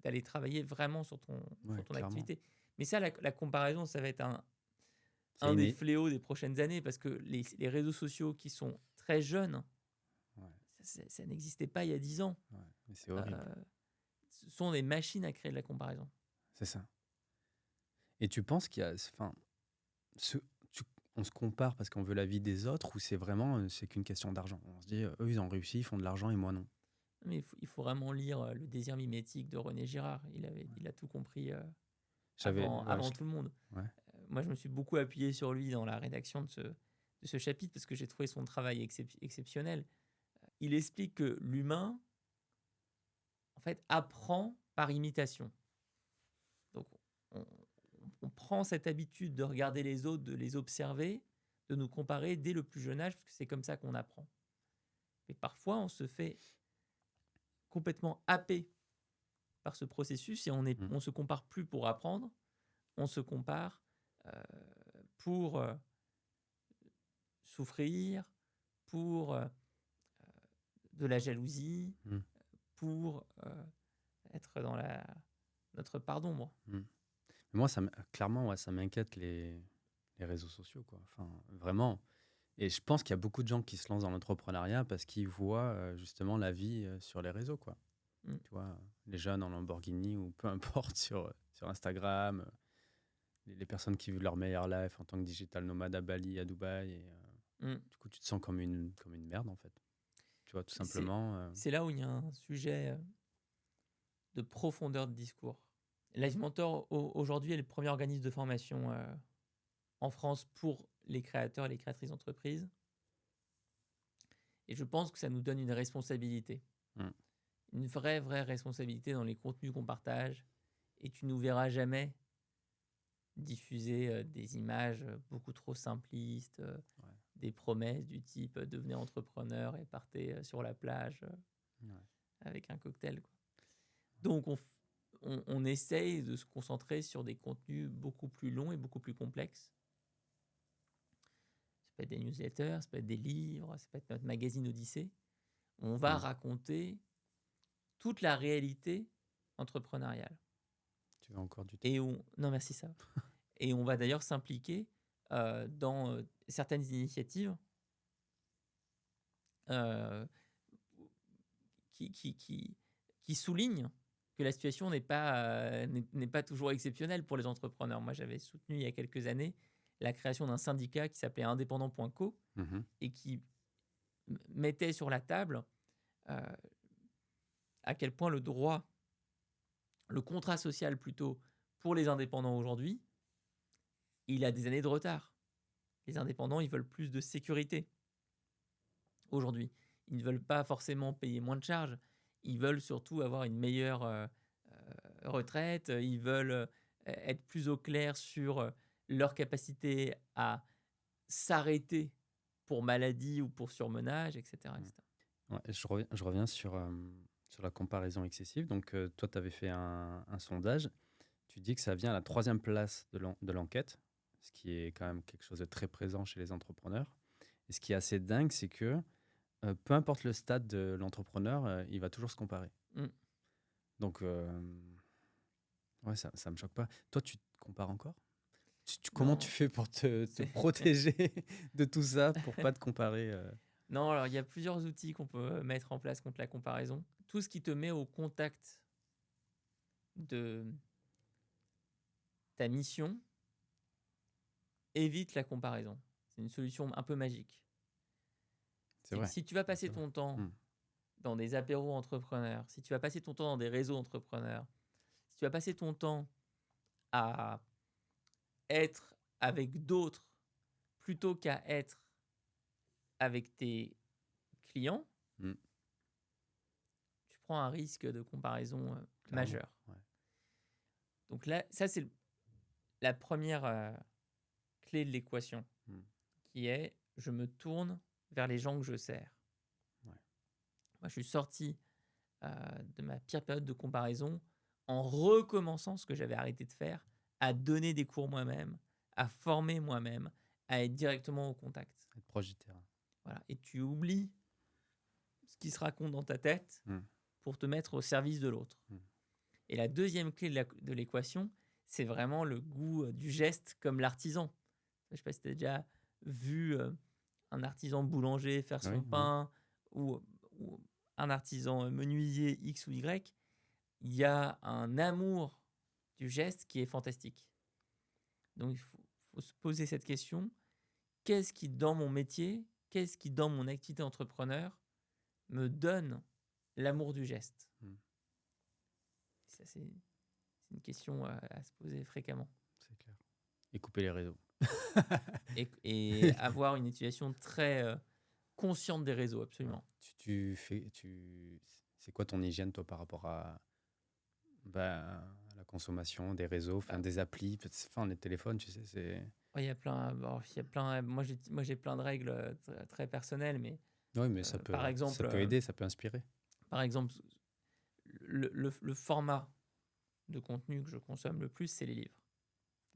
d'aller travailler vraiment sur Ouais, ton clairement. activité. Mais ça, la comparaison, ça va être C'est un des inné. fléaux des prochaines années parce que les réseaux sociaux qui sont très jeunes, Ouais, ça n'existait pas il y a 10 ans, ouais, mais c'est horrible. ce sont des machines à créer de la comparaison. C'est ça. Et tu penses qu'il y a, enfin, ce, tu- on se compare parce qu'on veut la vie des autres ou c'est vraiment, c'est qu'une question d'argent? On se dit, eux, ils ont réussi, ils font de l'argent et moi non. Mais il faut vraiment lire Le désir mimétique de René Girard. Ouais. Il a tout compris Ouais, avant tout le monde. ouais, Moi, je me suis beaucoup appuyé sur lui dans la rédaction de ce chapitre parce que j'ai trouvé son travail exceptionnel. Il explique que l'humain, en fait, apprend par imitation. Donc, on, on prend cette habitude de regarder les autres, de les observer, de nous comparer dès le plus jeune âge, parce que c'est comme ça qu'on apprend. Et parfois, on se fait complètement happer par ce processus et mm, on se compare plus pour apprendre, on se compare euh, pour souffrir, pour de la jalousie, mm, pour être dans notre part d'ombre. mm. Moi, clairement, ouais, ça m'inquiète les réseaux sociaux, quoi. Enfin, vraiment. Et je pense qu'il y a beaucoup de gens qui se lancent dans l'entrepreneuriat parce qu'ils voient justement la vie sur les réseaux, quoi. Mm. Tu vois, les jeunes en Lamborghini ou peu importe sur Instagram, les personnes qui vivent leur meilleure life en tant que digital nomade à Bali, à Dubaï. Et, Mm. du coup, tu te sens comme une merde, en fait. Tu vois, tout C'est simplement. c'est là où il y a un sujet de profondeur de discours. Live Mentor, aujourd'hui, est le premier organisme de formation en France pour les créateurs et les créatrices d'entreprises. Et je pense que ça nous donne une responsabilité. Mm. Une vraie responsabilité dans les contenus qu'on partage. Et tu nous verras jamais diffuser des images beaucoup trop simplistes, Ouais, des promesses du type devenez entrepreneur et partez sur la plage ouais, avec un cocktail, quoi. Donc on essaye de se concentrer sur des contenus beaucoup plus longs et beaucoup plus complexes. Ça peut être des newsletters, ça peut être des livres, ça peut être notre magazine Odyssée. On va mm. raconter toute la réalité entrepreneuriale. Tu veux encore du thé? Non, merci, ça. Et on va d'ailleurs s'impliquer dans certaines initiatives euh, qui soulignent que la situation n'est pas toujours exceptionnelle pour les entrepreneurs. Moi, j'avais soutenu il y a quelques années la création d'un syndicat qui s'appelait indépendant.co Mhm. et qui mettait sur la table euh, à quel point le contrat social plutôt, pour les indépendants aujourd'hui, il a des années de retard. Les indépendants, ils veulent plus de sécurité aujourd'hui. Ils ne veulent pas forcément payer moins de charges. Ils veulent surtout avoir une meilleure retraite. Ils veulent être plus au clair sur leur capacité à s'arrêter pour maladie ou pour surmenage, etc. Mm. etc. Ouais, je reviens sur la comparaison excessive. Donc, toi, tu avais fait un sondage. Tu dis que ça vient à la 3e place de l'enquête, ce qui est quand même quelque chose de très présent chez les entrepreneurs. Et ce qui est assez dingue, c'est que peu importe le stade de l'entrepreneur, il va toujours se comparer. Mm. Donc, ouais, ça me choque pas. Toi, tu te compares encore? Comment tu Non, fais pour te protéger de tout ça, pour pas te comparer non, alors il y a plusieurs outils qu'on peut mettre en place contre la comparaison. Tout ce qui te met au contact de ta mission évite la comparaison. C'est une solution un peu magique. C'est vrai. Si tu vas C'est passer vrai. ton temps Mm. dans des apéros entrepreneurs, si tu vas passer ton temps dans des réseaux entrepreneurs, si tu vas passer ton temps à être avec d'autres plutôt qu'à être avec tes clients, Mm. tu prends un risque de comparaison Clairement. majeur. Ouais. Donc là, ça, c'est la première clé de l'équation, Mm. qui est je me tourne vers les gens que je sers. Ouais. Moi, je suis sorti de ma pire période de comparaison en recommençant ce que j'avais arrêté de faire, à donner des cours moi-même, à former moi-même, à être directement au contact. Être proche du terrain. Voilà. Et tu oublies ce qui se raconte dans ta tête Mm. pour te mettre au service de l'autre. Mm. Et la deuxième clé de l'équation, c'est vraiment le goût du geste comme l'artisan. Je ne sais pas si tu as déjà vu un artisan boulanger faire son Oui, oui. pain ou un artisan menuisier X ou Y. Il y a un amour du geste qui est fantastique. Donc il faut se poser cette question. Qu'est-ce qui, dans mon métier, qu'est-ce qui, dans mon activité entrepreneur, me donne l'amour du geste? Mm. Ça, c'est une question à se poser fréquemment. C'est clair. Et couper les réseaux. Et avoir une utilisation très consciente des réseaux, absolument. C'est quoi ton hygiène, toi, par rapport à la consommation des réseaux, des applis, les téléphones, tu sais, c'est... Il y a plein, moi j'ai plein de règles très personnelles, mais Oui, mais par exemple, ça peut aider, ça peut inspirer. par exemple, le format de contenu que je consomme le plus, c'est les livres.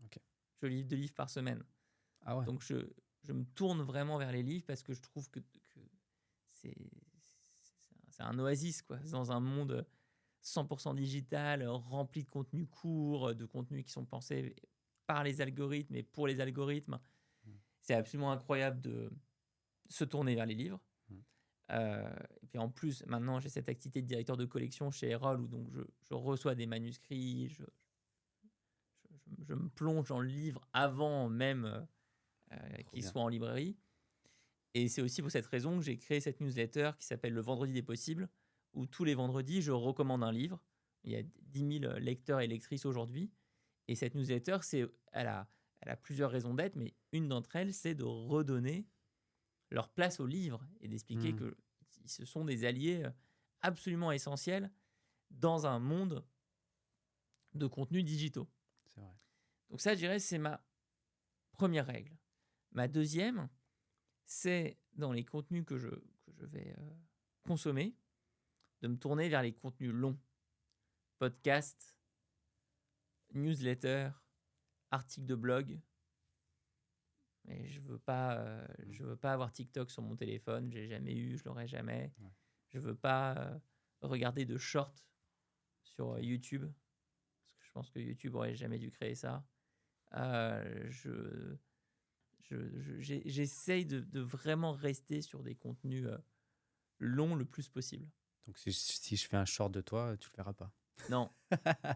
Ok. Je lis 2 livres par semaine. Ah ouais. Donc je me tourne vraiment vers les livres parce que je trouve que c'est un oasis, quoi. Dans un monde 100% digital, rempli de contenus courts, de contenus qui sont pensés par les algorithmes et pour les algorithmes. Mm. C'est absolument incroyable de se tourner vers les livres. Mm. Et puis en plus, maintenant, j'ai cette activité de directeur de collection chez Erol où donc je reçois des manuscrits, je me plonge dans le livre avant même qu'il soit en librairie. Et c'est aussi pour cette raison que j'ai créé cette newsletter qui s'appelle Le Vendredi des Possibles, où tous les vendredis, je recommande un livre. Il y a 10 000 lecteurs et lectrices aujourd'hui. Et cette newsletter, elle a plusieurs raisons d'être, mais une d'entre elles, c'est de redonner leur place aux livres et d'expliquer que ce sont des alliés absolument essentiels dans un monde de contenus digitaux. C'est vrai. Donc ça, je dirais, c'est ma première règle. Ma deuxième, c'est dans les contenus que je vais consommer, de me tourner vers les contenus longs. Podcasts, newsletters, articles de blog. Mais je veux pas avoir TikTok sur mon téléphone. J'ai jamais eu, je l'aurai jamais. Ouais. Je veux pas regarder de shorts sur YouTube, parce que je pense que YouTube aurait jamais dû créer ça. J'essaye de vraiment rester sur des contenus longs le plus possible. Donc si je fais un short de toi, tu le verras pas. Non,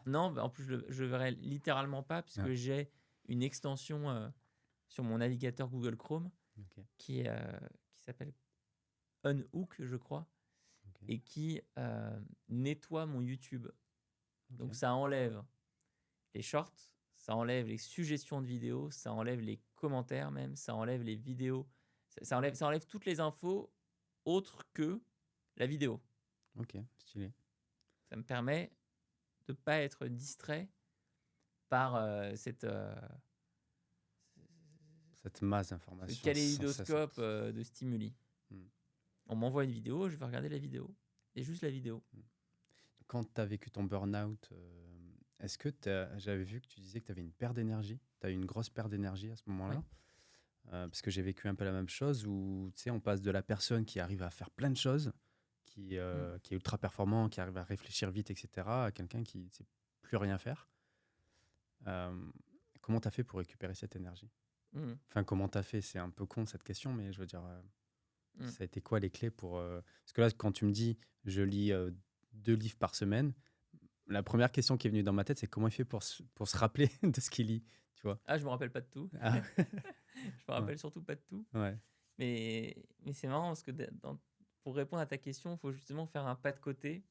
non. En plus, je verrai littéralement pas, puisque j'ai une extension sur mon navigateur Google Chrome qui s'appelle Unhook, je crois, et qui nettoie mon YouTube. Donc ça enlève les shorts, ça enlève les suggestions de vidéos, ça enlève les commentaires même, ça enlève les vidéos, ça enlève toutes les infos autres que la vidéo. Ok, stylé. Ça me permet de ne pas être distrait par cette masse d'informations. ce kaléidoscope de stimuli. On m'envoie une vidéo, je vais regarder la vidéo. Et juste la vidéo. Quand tu as vécu ton burn-out, est-ce que j'avais vu que tu disais que tu avais une perte d'énergie? Tu as eu une grosse perte d'énergie à ce moment-là? Ouais. Parce que j'ai vécu un peu la même chose où on passe de la personne qui arrive à faire plein de choses, qui est ultra performant, qui arrive à réfléchir vite, etc., à quelqu'un qui ne sait plus rien faire. Comment tu as fait pour récupérer cette énergie? Enfin, comment tu as fait? C'est un peu con cette question, mais je veux dire, ça a été quoi les clés pour... Parce que là, quand tu me dis je lis 2 livres par semaine, la première question qui est venue dans ma tête, c'est comment il fait pour se rappeler de ce qu'il lit, tu vois? Ah, je me rappelle pas de tout. Je me rappelle surtout pas de tout. Ouais. Mais c'est marrant parce que pour répondre à ta question, il faut justement faire un pas de côté.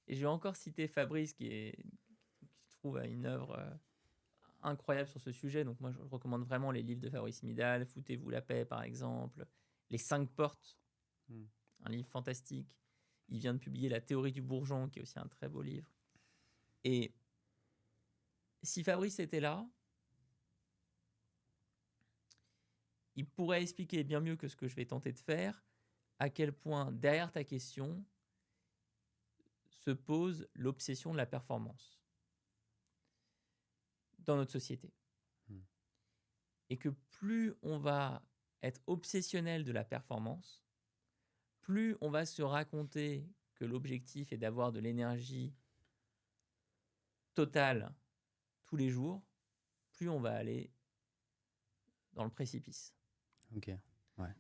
Et je vais encore citer Fabrice qui trouve une œuvre incroyable sur ce sujet. Donc moi, je recommande vraiment les livres de Fabrice Midal, Foutez-vous la paix, par exemple. Les 5 portes, Hmm. un livre fantastique. Il vient de publier La théorie du bourgeon, qui est aussi un très beau livre. Et si Fabrice était là, il pourrait expliquer bien mieux que ce que je vais tenter de faire à quel point, derrière ta question, se pose l'obsession de la performance dans notre société. Hmm. Et que plus on va être obsessionnel de la performance, plus on va se raconter que l'objectif est d'avoir de l'énergie totale tous les jours, plus on va aller dans le précipice. Ok, ouais.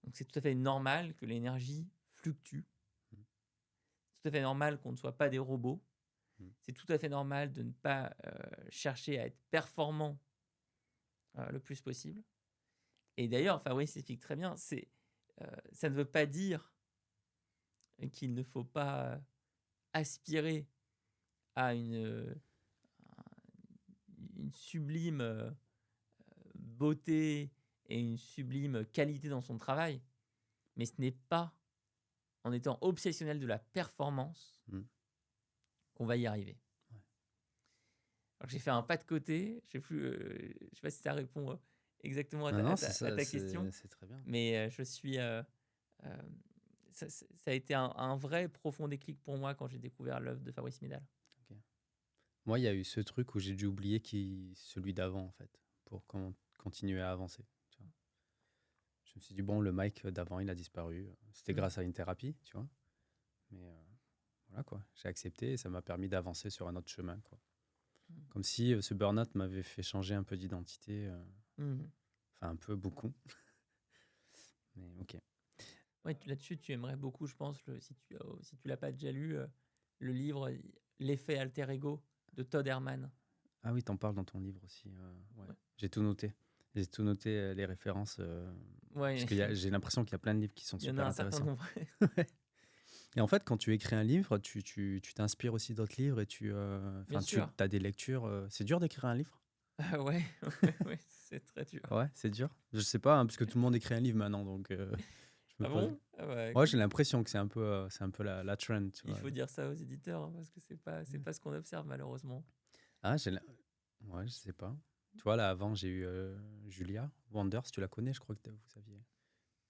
Donc c'est tout à fait normal que l'énergie fluctue. C'est tout à fait normal qu'on ne soit pas des robots. C'est tout à fait normal de ne pas chercher à être performant le plus possible. Et d'ailleurs, Fabrice explique très bien, ça ne veut pas dire qu'il ne faut pas aspirer à une sublime beauté et une sublime qualité dans son travail, mais ce n'est pas en étant obsessionnel de la performance qu'on va y arriver. Ouais. Alors j'ai fait un pas de côté, je sais pas si ça répond exactement à ta question, c'est très bien. mais je suis... ça a été un vrai profond déclic pour moi quand j'ai découvert l'œuvre de Fabrice Midal. Okay. Moi, il y a eu ce truc où j'ai dû oublier celui d'avant, en fait, pour continuer à avancer. Tu vois. Je me suis dit, bon, le Mike d'avant, il a disparu. C'était grâce à une thérapie, tu vois. Mais voilà, quoi. J'ai accepté et ça m'a permis d'avancer sur un autre chemin, quoi. Comme si ce burn-out m'avait fait changer un peu d'identité. Enfin, un peu, beaucoup. Mais ok. Ouais, là-dessus, tu aimerais beaucoup, je pense, si tu l'as pas déjà lu, le livre L'effet alter ego de Todd Herman. Ah oui, t'en parles dans ton livre aussi. Ouais. Ouais. J'ai tout noté. J'ai tout noté, les références. Ouais. Parce que j'ai l'impression qu'il y a plein de livres qui sont Il y en super a un certain intéressants. nombre. Et en fait, quand tu écris un livre, tu t'inspires aussi d'autres livres et tu Bien sûr. as des lectures. C'est dur d'écrire un livre? Ouais, c'est très dur. Ouais, c'est dur. Je sais pas, hein, parce que tout le monde écrit un livre maintenant, donc je me Ah pose. bon? Ah bah, Ouais, écoute, j'ai l'impression que c'est un peu la trend, tu il vois. faut dire ça aux éditeurs, hein, parce que c'est pas ce qu'on observe malheureusement. Ah, ouais, je sais pas. Tu vois, là, avant, j'ai eu Julia Wanders, tu la connais, je crois que vous saviez.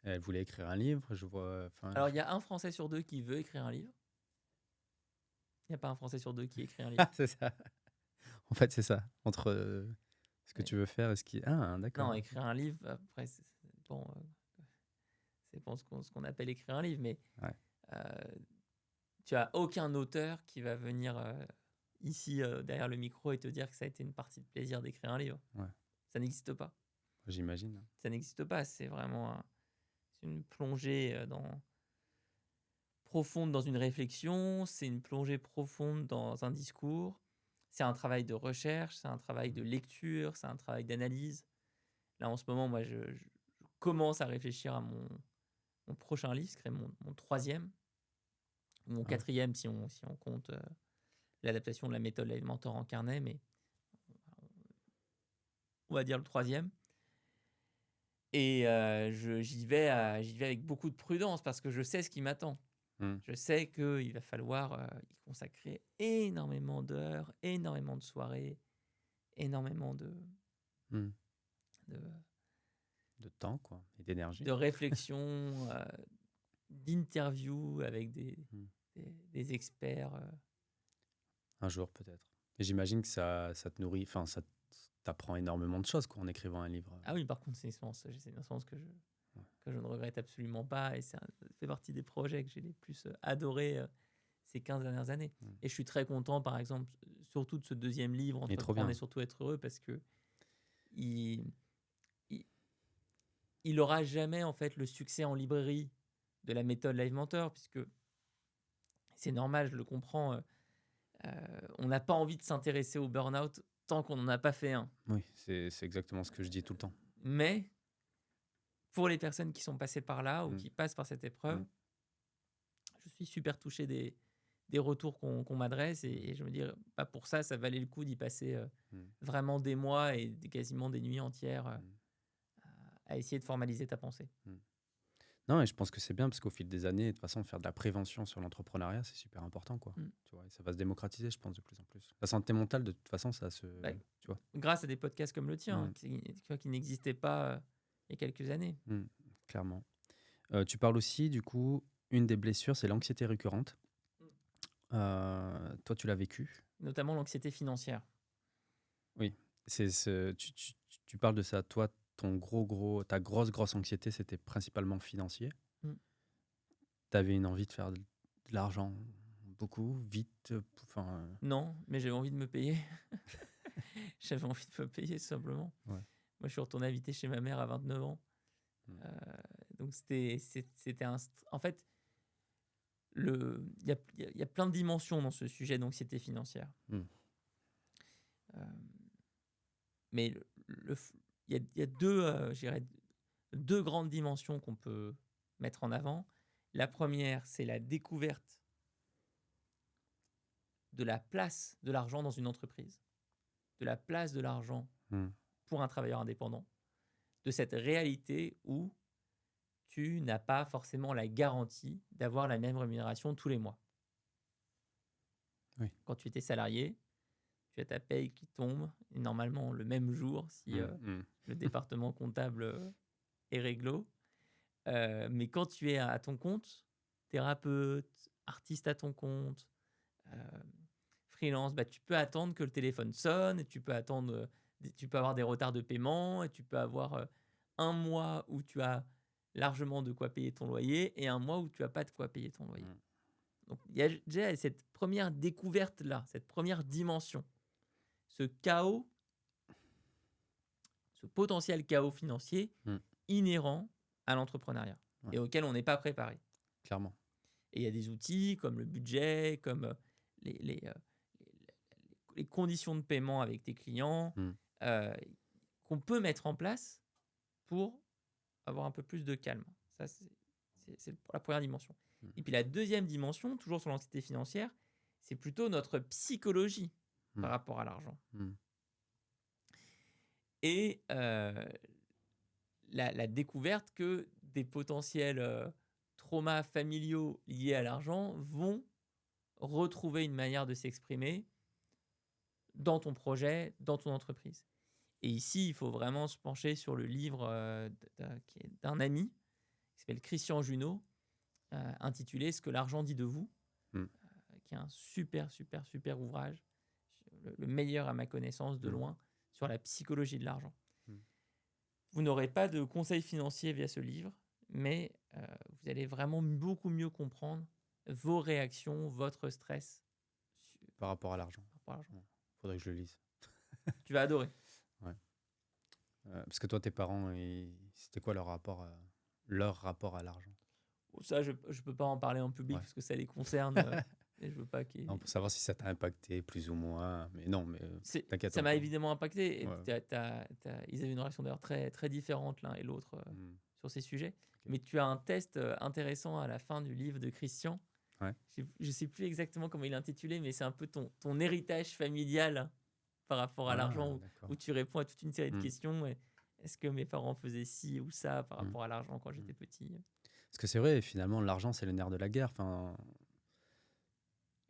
Elle voulait écrire un livre, je vois. Alors, il y a un Français sur 2 qui veut écrire un livre. Il n'y a pas un Français sur 2 qui écrit un livre. Ah, c'est ça. En fait, c'est ça. Entre ce que Ouais. tu veux faire et ce qui. Ah, d'accord. Non, écrire un livre, après, c'est bon, ce qu'on appelle écrire un livre, mais Ouais. tu as aucun auteur qui va venir ici derrière le micro et te dire que ça a été une partie de plaisir d'écrire un livre. Ouais. Ça n'existe pas. J'imagine. Ça n'existe pas. C'est vraiment c'est une plongée profonde dans une réflexion, c'est une plongée profonde dans un discours, c'est un travail de recherche, c'est un travail de lecture, c'est un travail d'analyse. Là, en ce moment, moi, je commence à réfléchir à mon prochain livre, ce serait mon 3e, ou mon 4e si on compte l'adaptation de la méthode alimentaire en carnet, mais on va dire le 3e. Et j'y vais avec beaucoup de prudence parce que je sais ce qui m'attend. Je sais qu'il va falloir y consacrer énormément d'heures, énormément de soirées, énormément de temps, quoi, et d'énergie. De réflexion, d'interviews avec des experts. Un jour, peut-être. Et j'imagine que ça te nourrit, enfin, ça t'apprend énormément de choses, quoi, en écrivant un livre. Ah oui, par contre, c'est une expérience que je ne regrette absolument pas. Et ça fait partie des projets que j'ai les plus adorés ces 15 dernières années. Et je suis très content, par exemple, surtout de ce 2e livre, Entreprendre et surtout être heureux, parce que il n'aura jamais, en fait, le succès en librairie de la méthode Live Mentor, puisque c'est normal, je le comprends. On n'a pas envie de s'intéresser au burn-out tant qu'on n'en a pas fait un. Oui, c'est exactement ce que je dis tout le temps. Mais pour les personnes qui sont passées par là ou Mmh. qui passent par cette épreuve, Mmh. je suis super touché des retours qu'on m'adresse et je me dis, bah, pour ça, ça valait le coup d'y passer Mmh. vraiment des mois et quasiment des nuits entières Mmh. à essayer de formaliser ta pensée. Mmh. Non, et je pense que c'est bien parce qu'au fil des années, de toute façon, faire de la prévention sur l'entrepreneuriat, c'est super important, quoi. Mm. Tu vois, et ça va se démocratiser, je pense, de plus en plus. La santé mentale, de toute façon, ça se. Bah, Tu vois. grâce à des podcasts comme le tien, Mmh. qui n'existaient pas il y a quelques années. Mmh. Clairement. Tu parles aussi, du coup, une des blessures, c'est l'anxiété récurrente. Toi, tu l'as vécu. Notamment l'anxiété financière. Oui. Tu parles de ça. Toi, ta grosse anxiété, c'était principalement financier. Mm. Tu avais une envie de faire de l'argent beaucoup, vite. Enfin, Non, mais j'avais envie de me payer. J'avais envie de me payer, tout simplement. Ouais. Moi, je suis retourné habiter chez ma mère à 29 ans. Mm. Donc, c'était en fait, il y a plein de dimensions dans ce sujet d'anxiété financière. Mm. Mais il y a je dirais, deux grandes dimensions qu'on peut mettre en avant. La première, c'est la découverte de la place de l'argent dans une entreprise, de la place de l'argent Mm. pour un travailleur indépendant, de cette réalité où tu n'as pas forcément la garantie d'avoir la même rémunération tous les mois. Oui. Quand tu étais salarié, tu as ta paye qui tombe, et normalement le même jour si le département comptable est réglo. Mais quand tu es à ton compte, thérapeute, artiste à ton compte, freelance, bah, tu peux attendre que le téléphone sonne, et tu peux avoir des retards de paiement, et tu peux avoir un mois où tu as largement de quoi payer ton loyer et un mois où tu n'as pas de quoi payer ton loyer. Mm. Donc il y a déjà cette première découverte-là, cette première dimension, ce chaos, ce potentiel chaos financier Mm. inhérent à l'entrepreneuriat Ouais. et auquel on n'est pas préparé. Clairement. Et il y a des outils comme le budget, comme les conditions de paiement avec tes clients, Mm. qu'on peut mettre en place pour avoir un peu plus de calme. Ça, c'est la première dimension. Mm. Et puis la deuxième dimension, toujours sur l'anxiété financière, c'est plutôt notre psychologie par rapport à l'argent. Mm. Et la découverte que des potentiels traumas familiaux liés à l'argent vont retrouver une manière de s'exprimer dans ton projet, dans ton entreprise. Et ici, il faut vraiment se pencher sur le livre d'un ami qui s'appelle Christian Junot, intitulé « Ce que l'argent dit de vous », qui est un super ouvrage, le meilleur à ma connaissance de loin, sur la psychologie de l'argent. Vous n'aurez pas de conseils financiers via ce livre, mais vous allez vraiment beaucoup mieux comprendre vos réactions, votre stress Par rapport à l'argent. Faudrait que je le lise. Tu vas adorer. Ouais. Parce que toi, tes parents, c'était quoi leur rapport à l'argent? Ça, je peux pas en parler en public parce que ça les concerne. Et je veux pas qu'ils... Non, pour savoir si ça t'a impacté plus ou moins. Mais non, mais t'inquiète. Ça m'a évidemment impacté. Et Ouais. ils avaient une relation d'ailleurs très différente l'un et l'autre sur ces sujets. Ok. Mais tu as un test intéressant à la fin du livre de Christian. Ouais. Je sais plus exactement comment il est intitulé, mais c'est un peu ton héritage familial par rapport à l'argent, où tu réponds à toute une série de questions. Est-ce que mes parents faisaient ci ou ça par rapport à l'argent quand j'étais petit? Parce que c'est vrai, finalement, l'argent, c'est le nerf de la guerre. Enfin,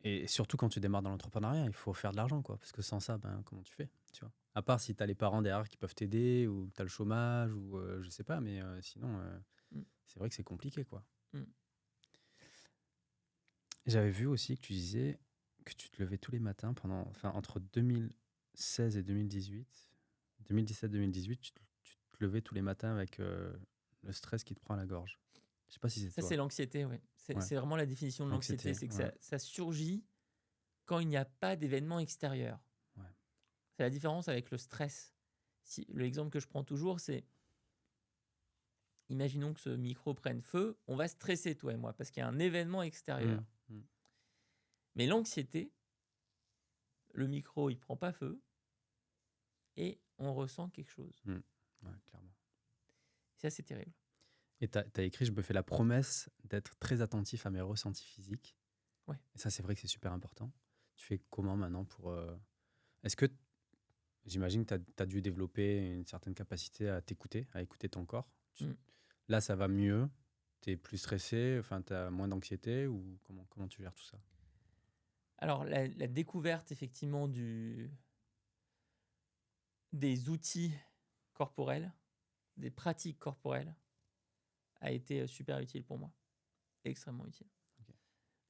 et surtout quand tu démarres dans l'entrepreneuriat, il faut faire de l'argent, quoi. Parce que sans ça, comment tu fais, tu vois? À part si tu as les parents derrière qui peuvent t'aider, ou tu as le chômage, ou je sais pas, mais sinon, c'est vrai que c'est compliqué, quoi. J'avais vu aussi que tu disais que tu te levais tous les matins entre 2016 et 2018, 2017-2018, tu te levais tous les matins avec le stress qui te prend à la gorge. Je sais pas si c'est Ça, toi. c'est l'anxiété, oui. C'est vraiment la définition de l'anxiété. C'est que ça surgit quand il n'y a pas d'événement extérieur. Ouais. C'est la différence avec le stress. L'exemple que je prends toujours, c'est imaginons que ce micro prenne feu, on va stresser, toi et moi, parce qu'il y a un événement extérieur. Mais l'anxiété, le micro, il prend pas feu et on ressent quelque chose. Ouais, clairement. Et ça, c'est terrible. Et tu as écrit: «Je me fais la promesse d'être très attentif à mes ressentis physiques». Ouais. Et ça, c'est vrai que c'est super important. Tu fais comment maintenant pour, est-ce que j'imagine que tu as dû développer une certaine capacité à t'écouter, à écouter ton corps? Mm. Là, ça va mieux? Tu es plus stressé? Enfin, tu as moins d'anxiété ou comment tu gères tout ça? Alors, la découverte, effectivement, des outils corporels, des pratiques corporelles, a été super utile pour moi. Extrêmement utile. OK.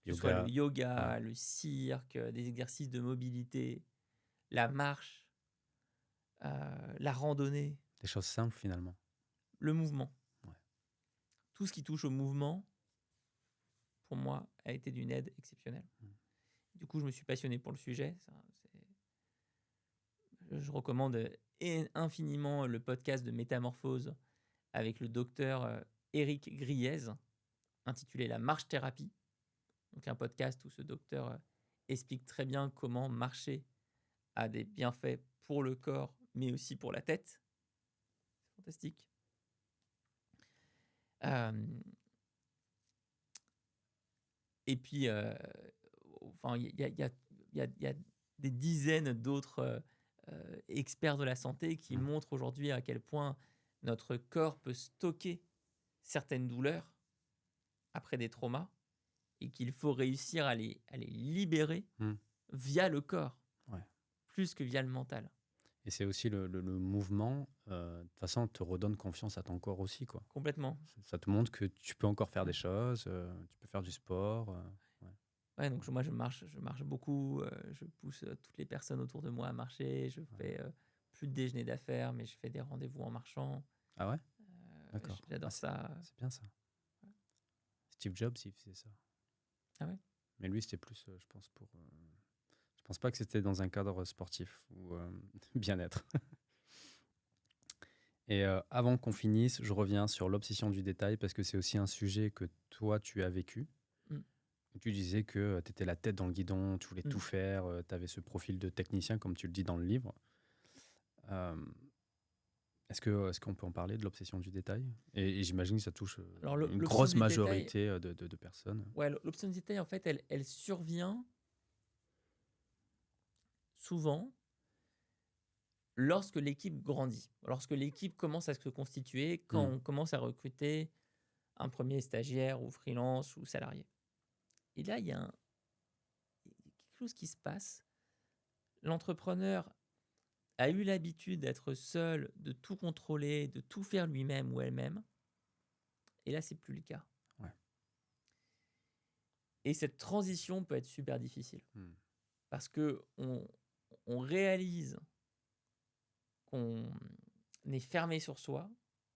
Que ce soit le Yoga, ouais, yoga, le cirque, des exercices de mobilité, la marche, la randonnée, des choses simples finalement. le mouvement. Ouais. Tout ce qui touche au mouvement, pour moi, a été d'une aide exceptionnelle. Mmh. Du coup, je me suis passionné pour le sujet. Je recommande infiniment le podcast de Métamorphose avec le docteur Éric Griez, intitulé La marche thérapie. Donc un podcast où ce docteur explique très bien comment marcher a des bienfaits pour le corps, mais aussi pour la tête. C'est fantastique. Et puis, enfin, il y a des dizaines d'autres experts de la santé qui Mmh. montrent aujourd'hui à quel point notre corps peut stocker certaines douleurs après des traumas et qu'il faut réussir à les libérer Mmh. via le corps, Ouais. plus que via le mental. Et c'est aussi le mouvement, de toute façon, te redonne confiance à ton corps aussi, quoi. Complètement. Ça te montre que tu peux encore faire des Ouais. choses, tu peux faire du sport, ouais. Ouais, donc moi je marche beaucoup, je pousse toutes les personnes autour de moi à marcher, je Ouais. fais plus de déjeuner d'affaires, mais je fais des rendez-vous en marchant. Ah ouais? D'accord. Ah, J'adore ça. c'est bien ça. Steve Jobs, il faisait ça. Ah ouais? Mais lui, c'était plus, je pense pour, je pense pas que c'était dans un cadre sportif ou, bien-être. Et avant qu'on finisse, je reviens sur l'obsession du détail parce que c'est aussi un sujet que toi, tu as vécu. Mm, Tu disais que tu étais la tête dans le guidon, tu voulais mm. tout faire, tu avais ce profil de technicien, comme tu le dis dans le livre. Euh, est-ce qu'on peut en parler de l'obsession du détail? Et j'imagine que ça touche Alors une l'option grosse du détail, majorité de personnes. ouais, l'option du détail en fait, elle survient souvent lorsque l'équipe grandit, lorsque l'équipe commence à se constituer, quand Hmm. on commence à recruter un premier stagiaire ou freelance ou salarié. Et là, il y a quelque chose qui se passe. L'entrepreneur a eu l'habitude d'être seul, de tout contrôler, de tout faire lui-même ou elle-même. Et là, c'est plus le cas. Ouais. Et cette transition peut être super difficile Hmm. parce que on réalise qu'on est fermé sur soi,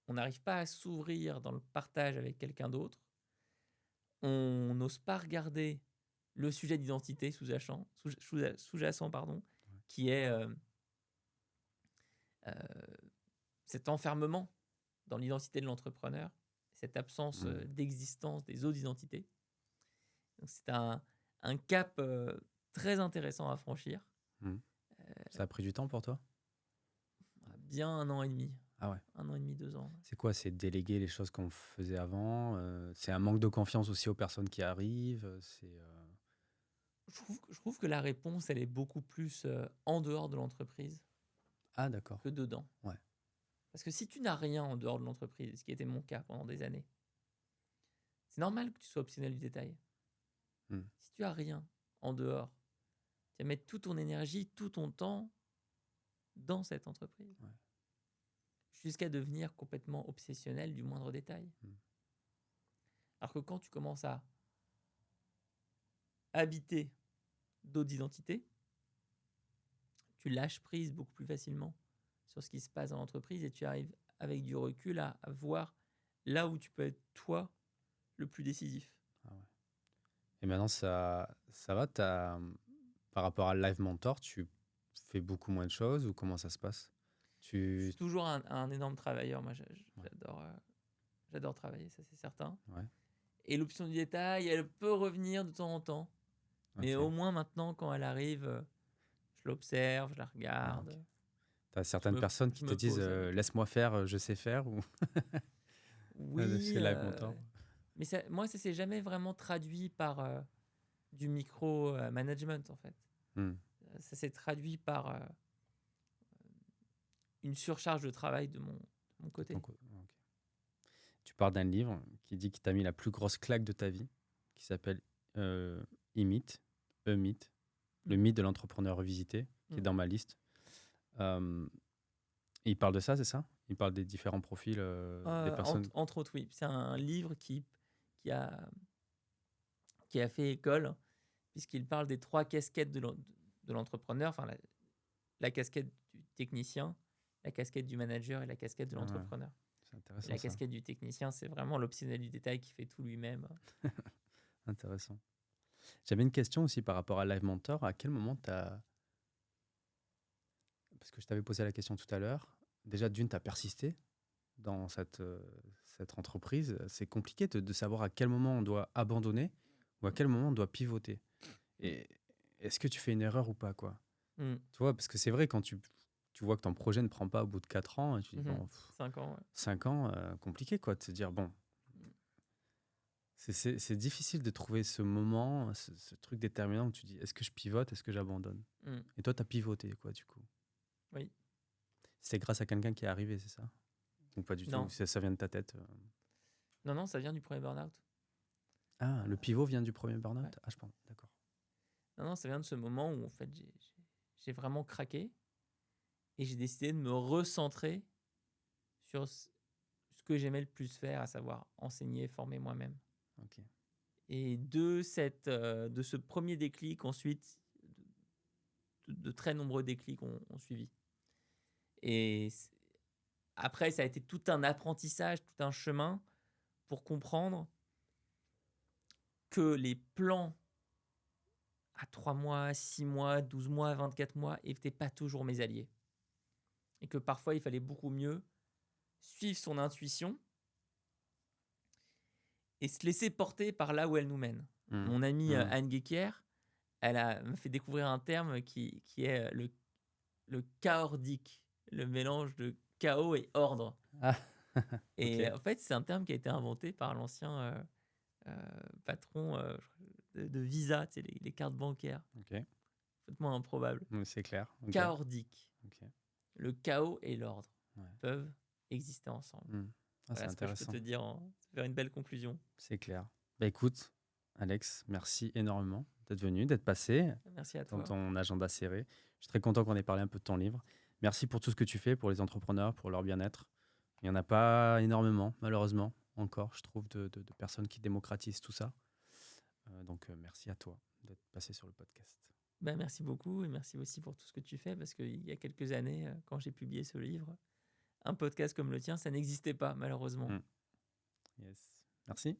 on n'arrive pas à s'ouvrir dans le partage avec quelqu'un d'autre, on n'ose pas regarder le sujet d'identité sous-jacent, pardon, qui est euh, cet enfermement dans l'identité de l'entrepreneur, cette absence Hmm. d'existence des autres identités. Donc c'est un cap très intéressant à franchir. Hmm. Ça a pris du temps pour toi? Bien 1 an et demi. Ah ouais. 1 an et demi, 2 ans. C'est quoi? C'est déléguer les choses qu'on faisait avant? C'est un manque de confiance aussi aux personnes qui arrivent? Je trouve que la réponse, elle est beaucoup plus en dehors de l'entreprise Ah d'accord. que dedans. Ouais. Parce que si tu n'as rien en dehors de l'entreprise, ce qui était mon cas pendant des années, c'est normal que tu sois optionnel du détail. Hmm. Si tu as rien en dehors, tu vas mettre toute ton énergie, tout ton temps dans cette entreprise. Ouais. Jusqu'à devenir complètement obsessionnel du moindre détail. Hmm. Alors que quand tu commences à habiter d'autres identités, tu lâches prise beaucoup plus facilement sur ce qui se passe dans l'entreprise et tu arrives avec du recul à voir là où tu peux être toi le plus décisif. Ah ouais. Et maintenant, ça va, par rapport à Live Mentor, tu fais beaucoup moins de choses ou comment ça se passe? Je suis Tu... toujours un énorme travailleur. Moi, Ouais. j'adore travailler, ça c'est certain. Ouais. Et l'option du détail, elle peut revenir de temps en temps. Mais Ok. au moins maintenant, quand elle arrive, je l'observe, je la Ah, regarde, ok. T'as certaines personnes qui je te me disent pose avec. laisse-moi faire, je sais faire ou... Oui, Chez Live Mentor. mais moi, ça s'est jamais vraiment traduit par du micro-management, en fait. Hmm. Ça s'est traduit par une surcharge de travail de mon côté. Ok. Tu parles d'un livre qui dit qu'il t'a mis la plus grosse claque de ta vie, qui s'appelle E-Myth, E-Myth, le mythe de l'entrepreneur revisité, qui est dans ma liste. Il parle de ça, c'est ça? Il parle des différents profils des personnes. Entre autres, oui. C'est un livre qui a fait école, puisqu'il parle des 3 casquettes de l'entrepreneur, enfin la casquette du technicien, la casquette du manager et la casquette de l'entrepreneur. C'est intéressant. Et la casquette du technicien, c'est vraiment l'optionnel du détail qui fait tout lui-même. Intéressant. J'avais une question aussi par rapport à Live Mentor. À quel moment tu as... Parce que je t'avais posé la question tout à l'heure. Déjà, d'une, tu as persisté dans cette entreprise. C'est compliqué de savoir à quel moment on doit abandonner ou à quel moment on doit pivoter. Et est-ce que tu fais une erreur ou pas, quoi? Tu vois, parce que c'est vrai, quand tu vois que ton projet ne prend pas au bout de 4 ans, et tu dis, bon, 5 ans, ouais. 5 ans, compliqué, quoi, de se dire, bon, c'est difficile de trouver ce moment, ce truc déterminant où tu dis, est-ce que je pivote, est-ce que j'abandonne? Et toi, tu as pivoté, quoi, du coup. Oui. C'est grâce à quelqu'un qui est arrivé, c'est ça? Ou pas du Non. tout? Ça vient de ta tête? Non, ça vient du premier burn-out. Ah, le pivot vient du premier burn-out? Ouais. Ah, je pense, d'accord. Non, ça vient de ce moment où, en fait, j'ai vraiment craqué et j'ai décidé de me recentrer sur ce que j'aimais le plus faire, à savoir enseigner, former moi-même. Ok. Et de ce premier déclic, ensuite, de très nombreux déclics ont suivi. Et après, ça a été tout un apprentissage, tout un chemin pour comprendre que les plans à 3 mois, 6 mois, 12 mois, 24 mois n'étaient pas toujours mes alliés. Et que parfois, il fallait beaucoup mieux suivre son intuition et se laisser porter par là où elle nous mène. Mon amie Anne Guéquier, elle m'a fait découvrir un terme qui est le chaordique, le mélange de chaos et ordre. Ah. Et Ok. en fait, c'est un terme qui a été inventé par l'ancien patron de Visa, tu sais, les cartes bancaires. Ok. Complètement improbable. C'est clair. Okay. Chaordique. Okay. Le chaos et l'ordre peuvent exister ensemble. Voilà c'est ce que je peux te dire, faire une belle conclusion. C'est clair. Bah écoute, Alex, merci énormément d'être venu, d'être passé. Merci à toi. Dans ton agenda serré. Je suis très content qu'on ait parlé un peu de ton livre. Merci pour tout ce que tu fais pour les entrepreneurs, pour leur bien-être. Il n'y en a pas énormément, malheureusement, encore, je trouve, de personnes qui démocratisent tout ça. Donc, merci à toi d'être passé sur le podcast. Merci beaucoup et merci aussi pour tout ce que tu fais, parce qu'il y a quelques années, quand j'ai publié ce livre, un podcast comme le tien, ça n'existait pas, malheureusement. Yes. Merci.